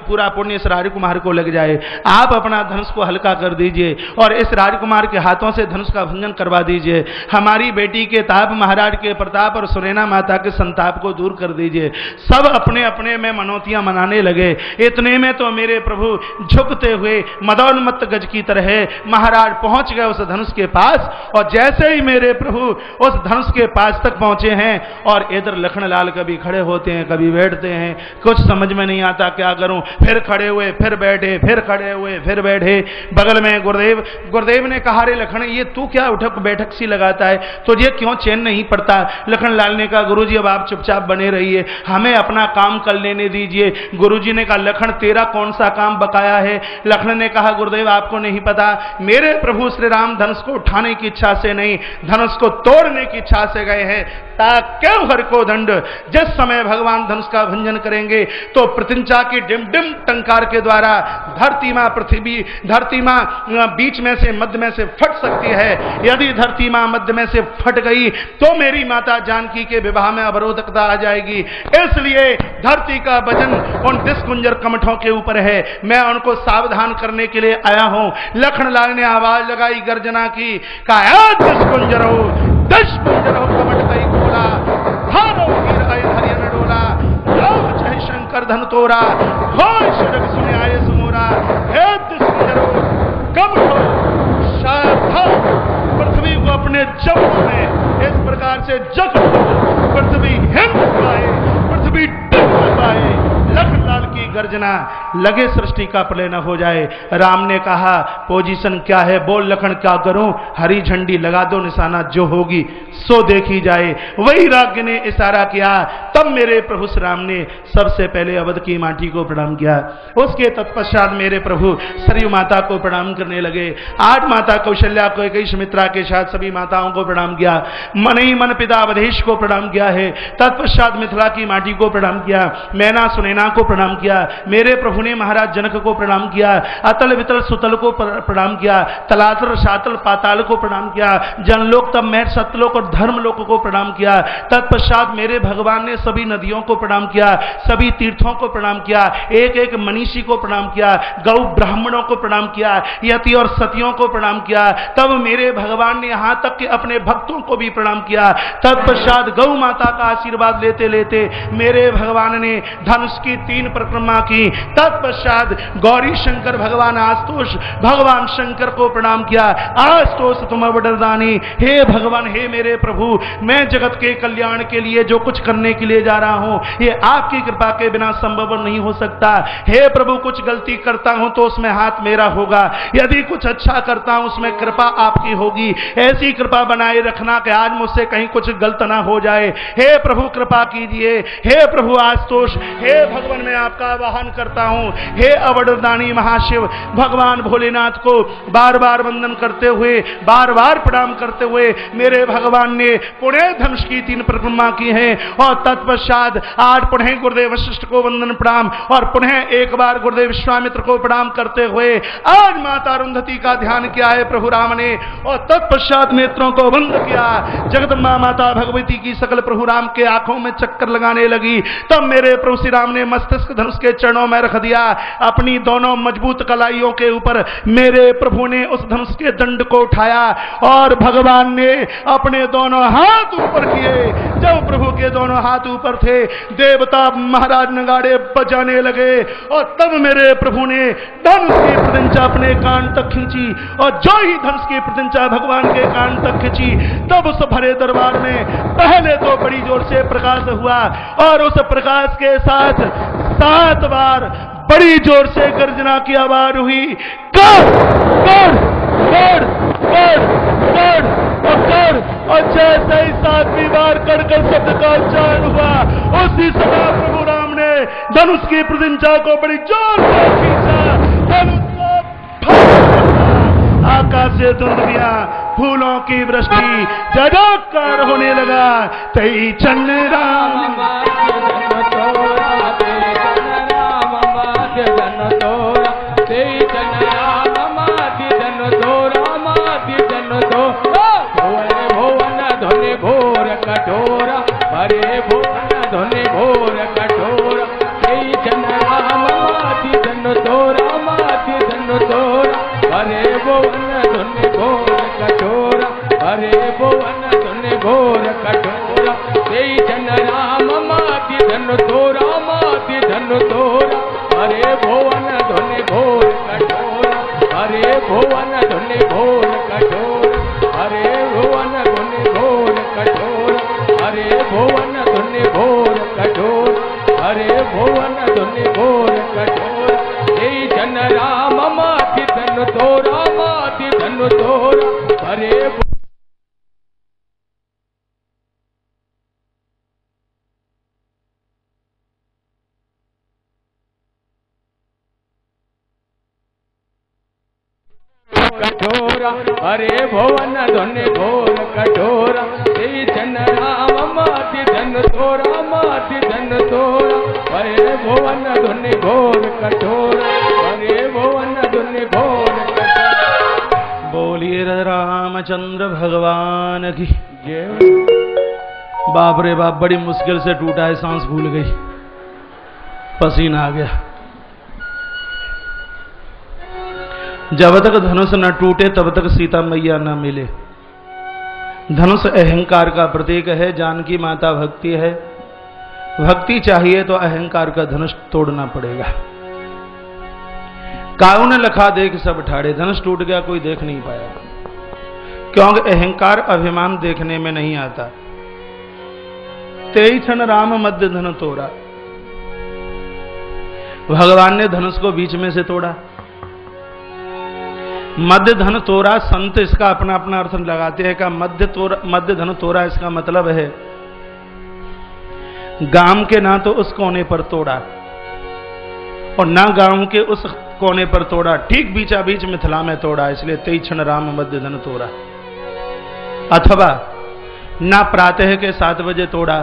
Speaker 1: पूरा पुण्य इस राजकुमार को लग जाए। आप अपना धनुष को हल्का कर दीजिए और इस राजकुमार के हाथों से धनुष का भंजन करवा दीजिए। हमारी बेटी के ताप, महाराज के प्रताप और सुनैना माता के संताप को दूर कर दीजिए। सब अपने अपने में मनोतियां मनाने लगे। इतने में तो मेरे प्रभु झुकते हुए मदोन्मत्त गज की तरह महाराज पहुंच गए उस धनुष के पास। और जैसे ही मेरे प्रभु उस धनुष के पास तक पहुंचे हैं और इधर लखनलाल कभी खड़े होते हैं कभी बैठते हैं, कुछ समझ में नहीं आता क्या करूं। फिर खड़े हुए फिर बैठे, फिर खड़े हुए फिर बैठे। बगल में गुरुदेव ने कहा, रे लखन ये तू क्या उठक बैठक सी लगाता है, तुझे क्यों चैन नहीं पड़ता? लखनलाल ने कहा, गुरुजी अब आप चुपचाप बने रहिए, हमें अपना काम कर लेने दीजिए। गुरुजी ने कहा, लखन तेरा कौन सा काम बकाया है? लखन ने कहा, गुरुदेव आपको नहीं पता, मेरे प्रभु श्री राम धनुष को उठाने की इच्छा से नहीं, धनुष को तोड़ने की इच्छा से गए हैं। क्यों हर को दंड। जिस समय भगवान धनुष का भंजन करेंगे तो प्रतिंचा की डिम डिम टंकार के द्वारा धरती मां बीच में से मध्य में से फट सकती है। यदि धरती मां मध्य में से फट गई तो मेरी माता जानकी के विवाह में अवरोधकता आ जाएगी। इसलिए धरती का वजन उन डिस्कुंजर कमठों के ऊपर है, मैं उनको सावधान करने के लिए आया हूं। लखनलाल ने आवाज लगाई, गर्जना की, कहा डिस्कुंजर हो, डिस्कुंजर हो, कमठ कई खोला, धारो गिर आए हरियन डोला, राम चाहे शंकर धन तोरा, हो शरक सुने आए सुमोरा। हे डिस्कुंजर हो, कमठ हो, सावधान, पृथ्वी को अपने जबड़ों में इस प्रकार से जकड़ दो, पृथ्वी हिंद पाए, पृथ्वी डूब पाए। लखनलाल की गर्जना लगे सृष्टि का प्रलय न हो जाए। राम ने कहा, पोजीशन क्या है? बोल लखन क्या करूं? हरी झंडी लगा दो, निशाना जो होगी सो देखी जाए। वही राज्ञ ने इशारा किया। तब मेरे प्रभु श्री राम ने सबसे पहले अवध की माटी को प्रणाम किया। उसके तत्पश्चात मेरे प्रभु सरयू माता को प्रणाम करने लगे। आज माता कौशल्या को, कई सुमित्रा के साथ सभी माताओं को प्रणाम किया। मन ही मन पिता अवधेश को प्रणाम किया है। तत्पश्चात मिथिला की माटी को प्रणाम किया, मैना सुनैना को प्रणाम किया। किया, मेरे प्रभु ने महाराज जनक को प्रणाम किया, अतल वितल सुतल को प्रणाम किया, तलातल रसातल पाताल को प्रणाम किया, जनलोक तब मैं सतलोक और धर्मलोक को प्रणाम किया। तत्पश्चात मेरे भगवान ने सभी नदियों को प्रणाम किया, सभी तीर्थों को प्रणाम किया, एक एक मनीषी को प्रणाम किया, गौ ब्राह्मणों को प्रणाम किया, यति और सतियों को प्रणाम किया। तब मेरे भगवान ने यहां तक कि अपने भक्तों को भी प्रणाम किया। तत्पश्चात गौ माता का आशीर्वाद लेते लेते मेरे भगवान ने धनुष की 3 परिक्रमा की। तत्पश्चात गौरी शंकर भगवान आशुतोष भगवान शंकर को प्रणाम किया। आशुतोष तुम वरदानी, हे भगवान, हे मेरे प्रभु, मैं जगत के कल्याण के लिए जो कुछ करने के लिए जा रहा हूं, ये आपकी कृपा के बिना संभव नहीं हो सकता। हे प्रभु, कुछ गलती करता हूं तो उसमें हाथ मेरा होगा, यदि कुछ अच्छा करता हूं उसमें कृपा आपकी होगी। ऐसी कृपा बनाए रखना कि आज मुझसे कहीं कुछ गलत ना हो जाए। हे प्रभु कृपा कीजिए। हे प्रभु आशुतोष, हे भगवान, मैं आपका आवाहन करता हूं। हे अवरदानी महाशिव भगवान भोलेनाथ को बार बार वंदन करते हुए, बार बार प्रणाम करते हुए मेरे भगवान ने पुनः धनुष की 3 परिक्रमा की है। और तत्पश्चात आज पुनः गुरुदेव वशिष्ठ को वंदन प्रणाम और पुनः एक बार गुरुदेव विश्वामित्र को प्रणाम करते हुए आज माता अरुंधति का ध्यान किया है प्रभु राम ने। और तत्पश्चात नेत्रों को बंद किया। जगदम्बा माता भगवती की सकल प्रभु राम के आंखों में चक्कर लगाने लगी। तब मेरे प्रभु श्री राम ने मस्तिष्क धनुष के चरणों में रख दिया। अपनी दोनों मजबूत कलाइयों के ऊपर मेरे प्रभु ने उस धनुष के दंड को उठाया और भगवान ने अपने दोनों हाथ ऊपर किए। जब प्रभु के दोनों हाथ ऊपर थे, देवता महाराज नगाड़े बजाने लगे। और तब मेरे प्रभु ने धनुष की प्रतिंचा अपने कान तक खींची। और जो ही धनुष की प्रतिंचा भगवान के कान तक खींची, तब उस भरे दरबार में पहले तो बड़ी जोर से प्रकाश हुआ और उस प्रकाश के साथ 7 बार बड़ी जोर से गर्जना की आवाज हुई। कर कर कर कर कर कर। और जैसे ही 7वीं बार कर शब्द का उच्चारण हुआ, उसी समय प्रभु राम ने धनुष की प्रतिंचा को बड़ी जोर से खींचा। धनुष को आकाश से धुंधलियां फूलों की वृष्टि जगकर होने लगा। तई चन्न राम
Speaker 2: घोर कठोरा, हरे भुवन धुनि घोर कठोरा, जय जन राम माति जन तोरा, माति जन तोरा, हरे भुवन धुनि घोर कठोरा, हरे भुवन धुनि घोर कठोरा, जय जन राम माति जन तोरा, माति जन तोरा, हरे भुवन धुनि घोर कठोरा, हरे भुवन धुनि घोर कठोरा, हरे भुवन धुनि घोर कठोर, हरे भुवन धुनि घोर कठोर, हरे भुवन धुनि घोर कठोर, जय जन राम माति धन तोरा, माति धन तोरा, हरे कठोरा, हरे भुवन धुनि घोर कठोरा, जय जन राम माति धन तोरा, माति धन तोरा, हरे भुवन धुनि घोर कठोरा, हरे भुवन धुनि घोर कठोरा।
Speaker 1: बोलिए रामचंद्र भगवान की
Speaker 2: जय।
Speaker 1: बाप रे बाप, बड़ी मुश्किल से टूटा है, सांस भूल गई, पसीना आ गया। जब तक धनुष न टूटे तब तक सीता मैया न मिले। धनुष अहंकार का प्रतीक है, जानकी माता भक्ति है। भक्ति चाहिए तो अहंकार का धनुष तोड़ना पड़ेगा। काऊ ने लखा देख सब ठाड़े, धनुष टूट गया, कोई देख नहीं पाया, क्योंकि अहंकार अभिमान देखने में नहीं आता। तेई क्षण राम मध्य धन तोड़ा, भगवान ने धनुष को बीच में से तोड़ा। मध्य धन तोरा, संत इसका अपना अपना अर्थ लगाते हैं का मध्य धन तोरा, इसका मतलब है गांव के ना तो उस कोने पर तोड़ा और ना गांव के उस कोने पर तोड़ा, ठीक बीचा बीच मिथिला में तोड़ा, इसलिए तेई क्षण राम मध्य धन तोरा। अथवा ना प्रातः के 7 बजे तोड़ा,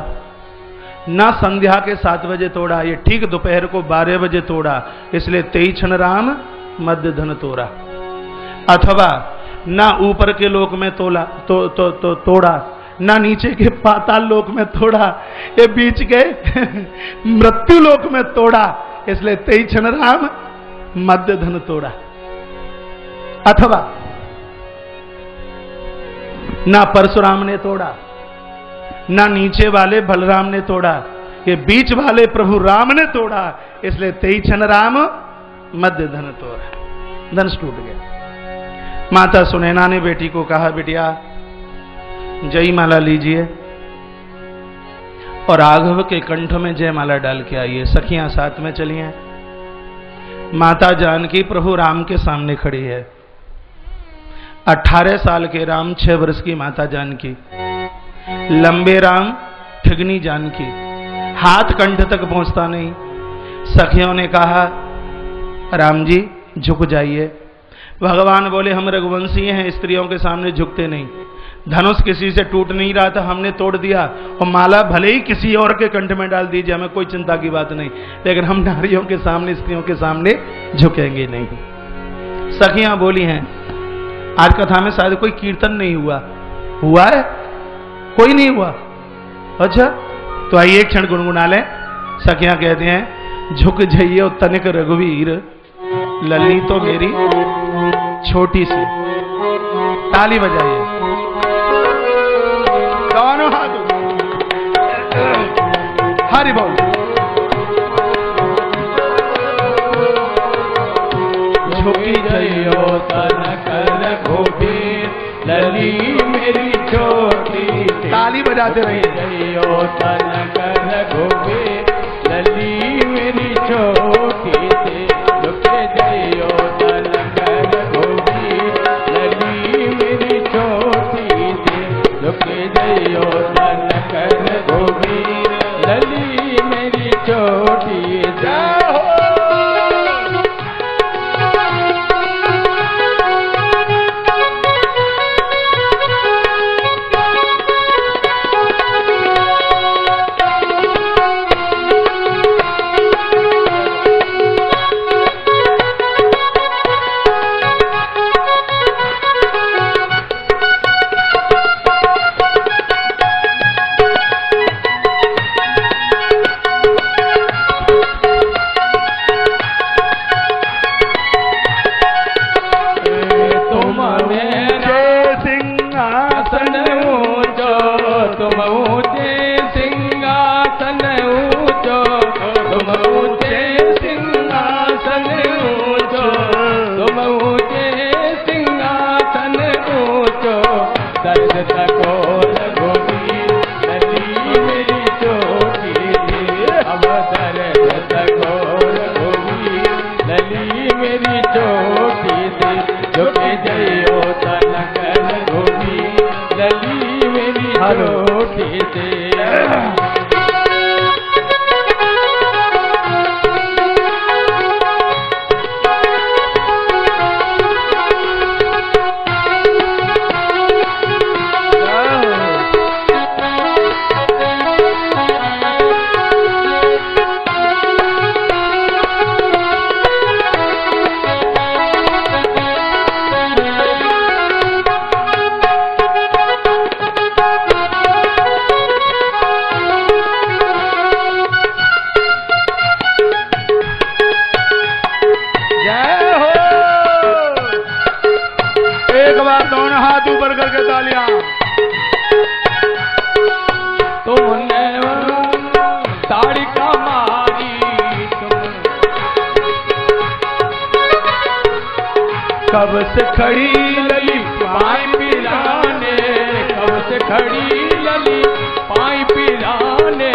Speaker 1: ना संध्या के 7 बजे तोड़ा, ये ठीक दोपहर को 12 बजे तोड़ा, इसलिए 23 क्षण राम मध्य धन तोड़ा। अथवा ना ऊपर के लोक में तोड़ा, ना नीचे के पाताल लोक में तोड़ा, ये बीच के मृत्यु लोक में तोड़ा, इसलिए 23 क्षण राम मध्य धन तोड़ा। अथवा ना परशुराम ने तोड़ा, ना नीचे वाले बलराम ने तोड़ा, ये बीच वाले प्रभु राम ने तोड़ा, इसलिए 23 क्षण राम मध्य धन तोड़ा। धनुष टूट गया। माता सुनैना ने बेटी को कहा, बेटिया जयमाला लीजिए और राघव के कंठ में जयमाला डाल के आइए। सखियां साथ में चलिए। माता जानकी प्रभु राम के सामने खड़ी है। 18 साल के राम, 6 वर्ष की माता जानकी, लंबे राम, ठगनी जानकी, हाथ कंठ तक पहुंचता नहीं। सखियों ने कहा, राम जी झुक जाइए। भगवान बोले, हम रघुवंशी हैं, स्त्रियों के सामने झुकते नहीं। धनुष किसी से टूट नहीं रहा था, हमने तोड़ दिया, और माला भले ही किसी और के कंठ में डाल दीजिए, हमें कोई चिंता की बात नहीं, लेकिन हम नारियों के सामने, स्त्रियों के सामने झुकेंगे नहीं। सखियां बोली हैं, आज कथा में शायद कोई कीर्तन नहीं हुआ। हुआ है? कोई नहीं हुआ? अच्छा, तो आइए एक क्षण गुनगुना लें। सखियां कहते हैं, झुक जाइए तनिक रघुवीर, लल्ली तो मेरी छोटी सी। ताली बजाइए दोनों हाथ। हरि बोल।
Speaker 2: झुकी जइयो तनक रघुवीर, लल्ली मेरी छोटी।
Speaker 1: ताली बजाते रहिए।
Speaker 2: जइयो तनक रघुवीर, लल्ली मेरी छोटी सी। झुके जइयो तनक रघुवीर, लल्ली मेरी छोटी सी। झुके जइयो तनक रघुवीर, लल्ली मेरी छोटी सी।
Speaker 1: कब से खड़ी लली पाई पिराने,
Speaker 2: कब से खड़ी लली पाई पिराने,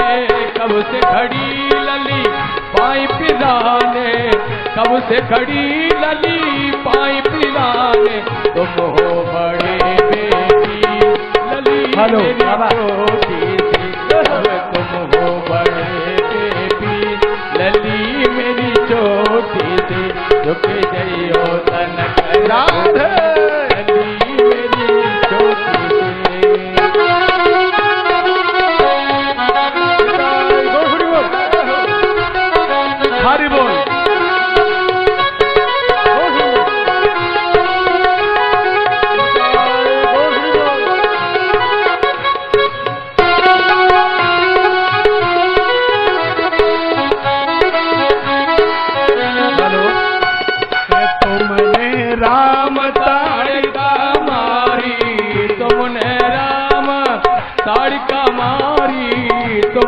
Speaker 2: कब से खड़ी लली पाई पिराने, कब से खड़ी लली पाई पिराने। तुम हो बड़े बेटी लली मेरी छोटी सी। तुम हो बड़े बेटी लली मेरी छोटी सी। झुके जइयो तनक
Speaker 1: राधे,
Speaker 2: लली मेरी छोटी सी।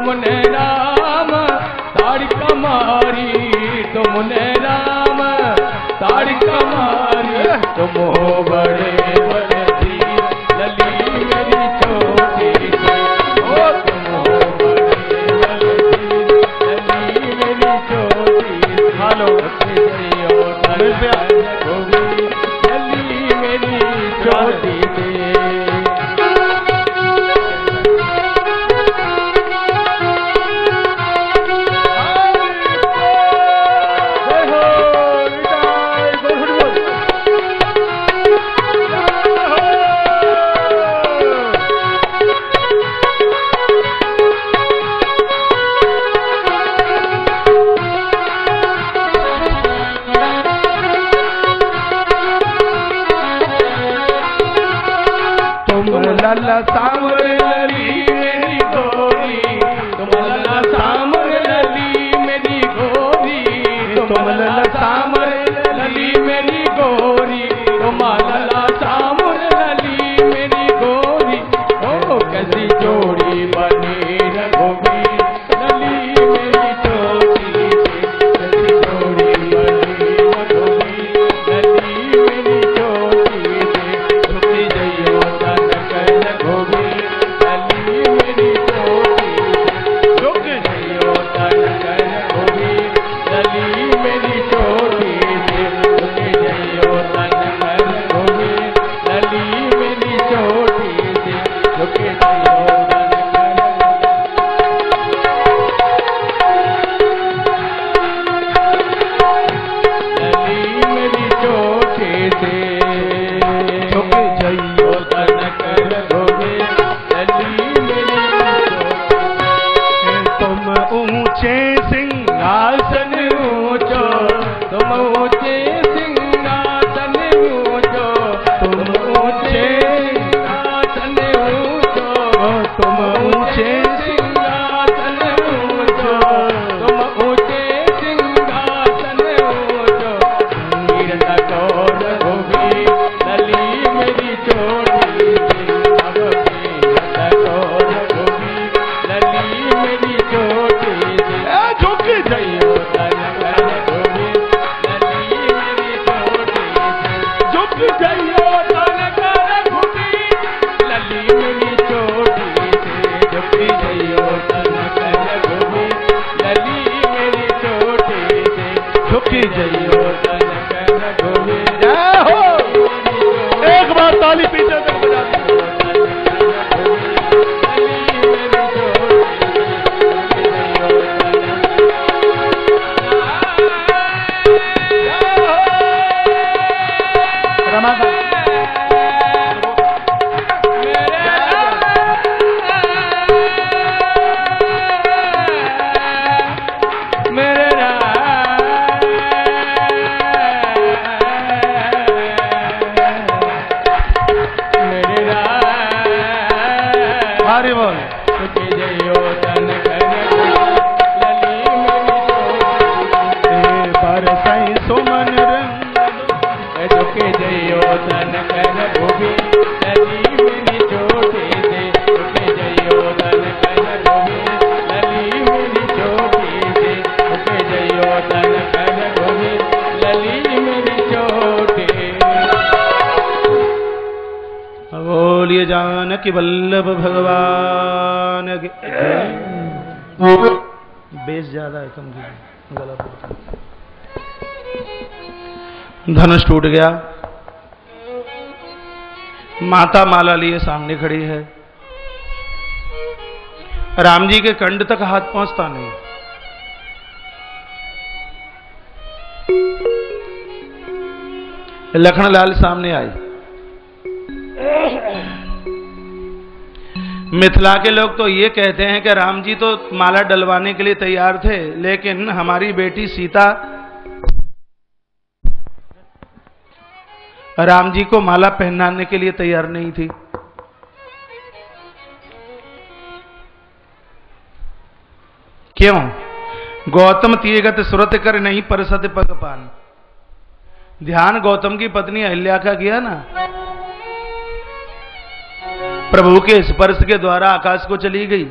Speaker 2: तुमने राम ताड़िका मारी, तुमने राम ताड़िका मारी, तुम हो बड़े बड़े धीर लली मेरी छोटी सी, ओ तुम हो बड़े बड़े धीर लली मेरी छोटी सी,
Speaker 1: हेलो
Speaker 2: लली मेरी छोटी सी।
Speaker 1: लला
Speaker 2: सांवरे लली मेरी गोरी, तुम लला सांवरे लली मेरी गोरी, तुम लला सांवरे लली मेरी गोरी, तुम लला सांवरे लली मेरी गोरी, ओ कैसी जोड़ी बनी रघुवीर लली मेरी छोटी सी, कैसी जोड़ी बनी रघुवीर लली मेरी छोटी सी, झुकी जइयो तनक रघुवीर लली मेरी छोटी सी, झुक जइयो तनक रघुवीर लली मेरी छोटी सी, झुक जइयो तनक रघुवीर लली मेरी छोटी सी, झुक जइयो लली मेरी छोटी सी, झुक जइयो तनक रघुवीर लली मेरी छोटी।
Speaker 1: तुम ऊंचे
Speaker 2: सिंहासन ऊंचो, तुम ऊंचे सिंहासन ऊंचो, तुम ऊंचे सिंहासन ऊंचो, तुम ऊंचे सिंहासन ऊंचो, तुम ऊंचे सिंहासन ऊंचो, वीर तको रघुवीर लली मेरी छोटी सी, अब वीर तको रघुवीर लली मेरी छोटी सी, झुक जइयो तनक रघुवीर लली मेरी छोटी सी, झुक जइयो तनक रघुवीर लली मेरी छोटी सी, झुक जइयो तनक रघुवीर लली मेरी छोटी सी, झुक जइयो तनक रघुवीर।
Speaker 1: जय हो। एक बार ताली पीछे तक बजा दो। हरि बोल।
Speaker 2: झुकी जइयो तनक रघुवीर लली मेरी छोटी
Speaker 1: बरसई सुमन रंग,
Speaker 2: झुकी जइयो तनक रघुवीर लली मेरी छोटी सी, झुकी जइयो तनक रघुवीर लली मेरी छोटी सी, झुकी जइयो तनक रघुवीर लली मेरी छोटी।
Speaker 1: बोलिए जानकी वल्लभ भगवान की। बेस ज्यादा है, कम कीजिए, गला फूट। धनुष टूट गया, माता माला लिए सामने खड़ी है, राम जी के कंठ तक हाथ पहुंचता नहीं। लखनलाल सामने आई। मिथिला के लोग तो ये कहते हैं कि राम जी तो माला डलवाने के लिए तैयार थे, लेकिन हमारी बेटी सीता राम जी को माला पहनाने के लिए तैयार नहीं थी। क्यों? गौतम तीयगत सुरत कर नहीं परसत पगपान। ध्यान गौतम की पत्नी अहिल्या का किया ना, प्रभु के स्पर्श के द्वारा आकाश को चली गई,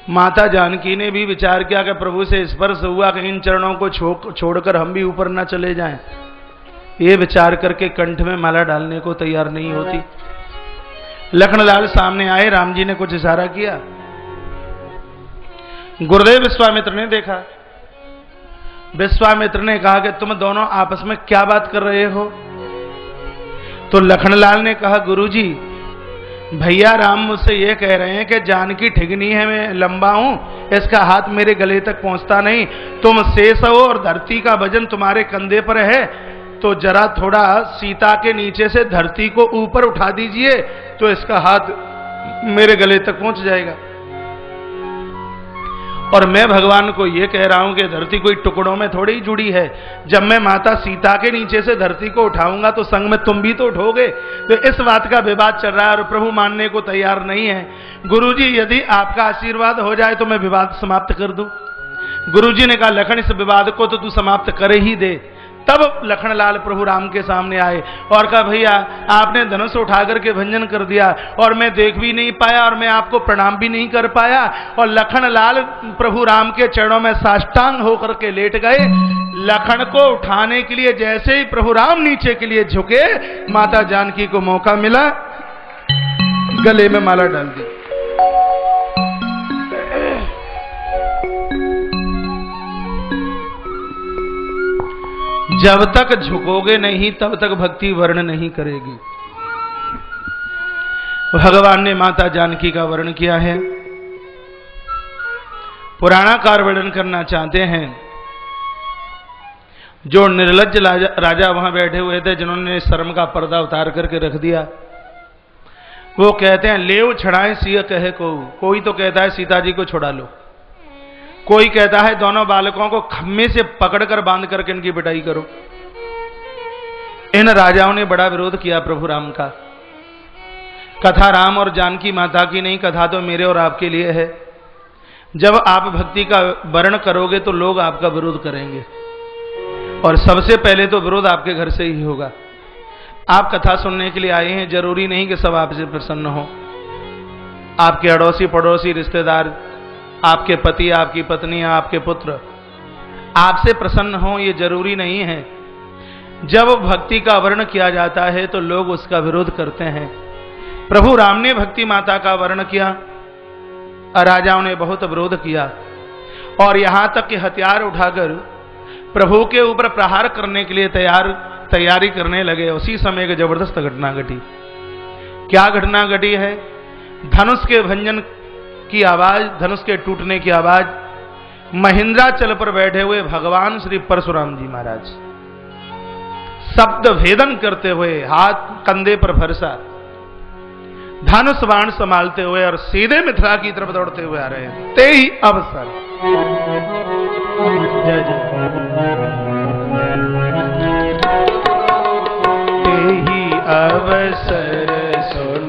Speaker 1: माता जानकी ने भी विचार किया कि प्रभु से स्पर्श हुआ कि इन चरणों को छोड़कर हम भी ऊपर ना चले जाएं। ये विचार करके कंठ में माला डालने को तैयार नहीं होती। लखनलाल सामने आए, राम जी ने कुछ इशारा किया। गुरुदेव विश्वामित्र ने देखा। विश्वामित्र ने कहा कि तुम दोनों आपस में क्या बात कर रहे हो? तो लखनलाल ने कहा, गुरुजी, भैया राम मुझसे ये कह रहे हैं कि जानकी ठिगनी है, मैं लंबा हूं, इसका हाथ मेरे गले तक पहुंचता नहीं। तुम शेष हो और धरती का वजन तुम्हारे कंधे पर है, तो जरा थोड़ा सीता के नीचे से धरती को ऊपर उठा दीजिए, तो इसका हाथ मेरे गले तक पहुंच जाएगा। और मैं भगवान को यह कह रहा हूं कि धरती कोई टुकड़ों में थोड़ी जुड़ी है। जब मैं माता सीता के नीचे से धरती को उठाऊंगा तो संग में तुम भी तो उठोगे। तो इस बात का विवाद चल रहा है और प्रभु मानने को तैयार नहीं है। गुरुजी, यदि आपका आशीर्वाद हो जाए तो मैं विवाद समाप्त कर दूं। गुरुजी ने कहा, लखन, इस विवाद को तो तू समाप्त कर ही दे। तब लखनलाल प्रभु राम के सामने आए और कहा, भैया आपने धनुष उठा करके भंजन कर दिया और मैं देख भी नहीं पाया और मैं आपको प्रणाम भी नहीं कर पाया। और लखनलाल प्रभु राम के चरणों में साष्टांग होकर के लेट गए। लखन को उठाने के लिए जैसे ही प्रभु राम नीचे के लिए झुके, माता जानकी को मौका मिला, गले में माला डाल दी। जब तक झुकोगे नहीं तब तक भक्ति वर्ण नहीं करेगी। भगवान ने माता जानकी का वर्ण किया है। पुराणाकार वर्णन करना चाहते हैं, जो निर्लज्ज राजा वहां बैठे हुए थे, जिन्होंने शर्म का पर्दा उतार करके रख दिया, वो कहते हैं, लेव छड़ाएं सिय कहे को। कोई तो कहता है सीता जी को छुड़ा लो, कोई कहता है दोनों बालकों को खम्मे से पकड़कर बांध करके इनकी पिटाई करो। इन राजाओं ने बड़ा विरोध किया प्रभु राम का। कथा राम और जानकी माता की नहीं, कथा तो मेरे और आपके लिए है। जब आप भक्ति का वर्ण करोगे तो लोग आपका विरोध करेंगे और सबसे पहले तो विरोध आपके घर से ही होगा। आप कथा सुनने के लिए आए हैं, जरूरी नहीं कि सब आपसे प्रसन्न हो। आपके अड़ोसी पड़ोसी रिश्तेदार, आपके पति, आपकी पत्नी, आपके पुत्र आपसे प्रसन्न हो, ये जरूरी नहीं है। जब भक्ति का वर्ण किया जाता है तो लोग उसका विरोध करते हैं। प्रभु राम ने भक्ति माता का वर्ण किया, राजाओं ने बहुत विरोध किया और यहां तक कि हथियार उठाकर प्रभु के ऊपर प्रहार करने के लिए तैयारी करने लगे। उसी समय एक जबरदस्त घटना घटी। क्या घटना घटी है? धनुष के भंजन की आवाज, धनुष के टूटने की आवाज। महिंद्राचल पर बैठे हुए भगवान श्री परशुराम जी महाराज शब्द भेदन करते हुए हाथ कंधे पर फरसा, धनुष बाण संभालते हुए और सीधे मिथिला की तरफ दौड़ते हुए आ रहे हैं। ते ही अवसर, जय जय, ते ही अवसर सुन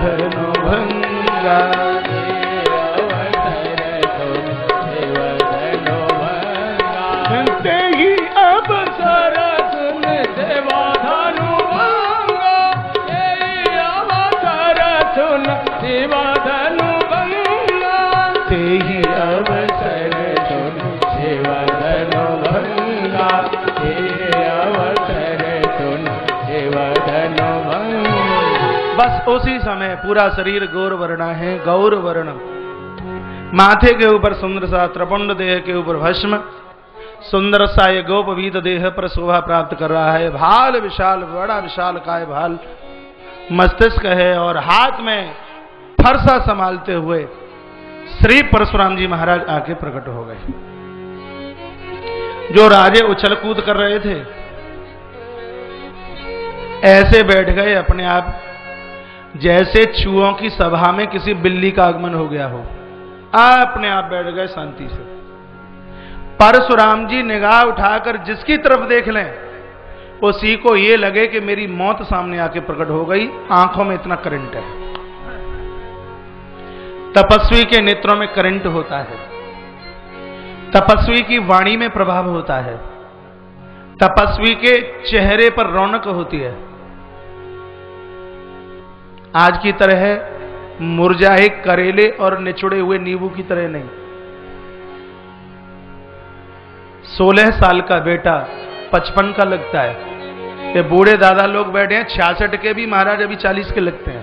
Speaker 1: धनु भंगा, बस उसी समय पूरा शरीर गौर वर्ण है, गौर वर्ण। माथे के ऊपर सुंदर सा त्रिपुंड, देह के ऊपर भस्म, सुंदर सा ये गोपवीत देह पर शोभा प्राप्त कर रहा है। भाल विशाल, बड़ा विशाल काय भाल मस्तिष्क है और हाथ में फरसा संभालते हुए श्री परशुराम जी महाराज आके प्रकट हो गए। जो राजे उछल कूद कर रहे थे ऐसे बैठ गए अपने आप, जैसे चूहों की सभा में किसी बिल्ली का आगमन हो गया हो। अपने आप बैठ गए शांति से। परशुराम जी निगाह उठाकर जिसकी तरफ देख लें उसी को ये लगे कि मेरी मौत सामने आके प्रकट हो गई। आंखों में इतना करंट है। तपस्वी के नेत्रों में करंट होता है, तपस्वी की वाणी में प्रभाव होता है, तपस्वी के चेहरे पर रौनक होती है। आज की तरह मुरझाए करेले और निचुड़े हुए नींबू की तरह नहीं। 16 साल का बेटा 55 का लगता है। ये बूढ़े दादा लोग बैठे हैं 66 के भी, महाराज अभी 40 के लगते हैं।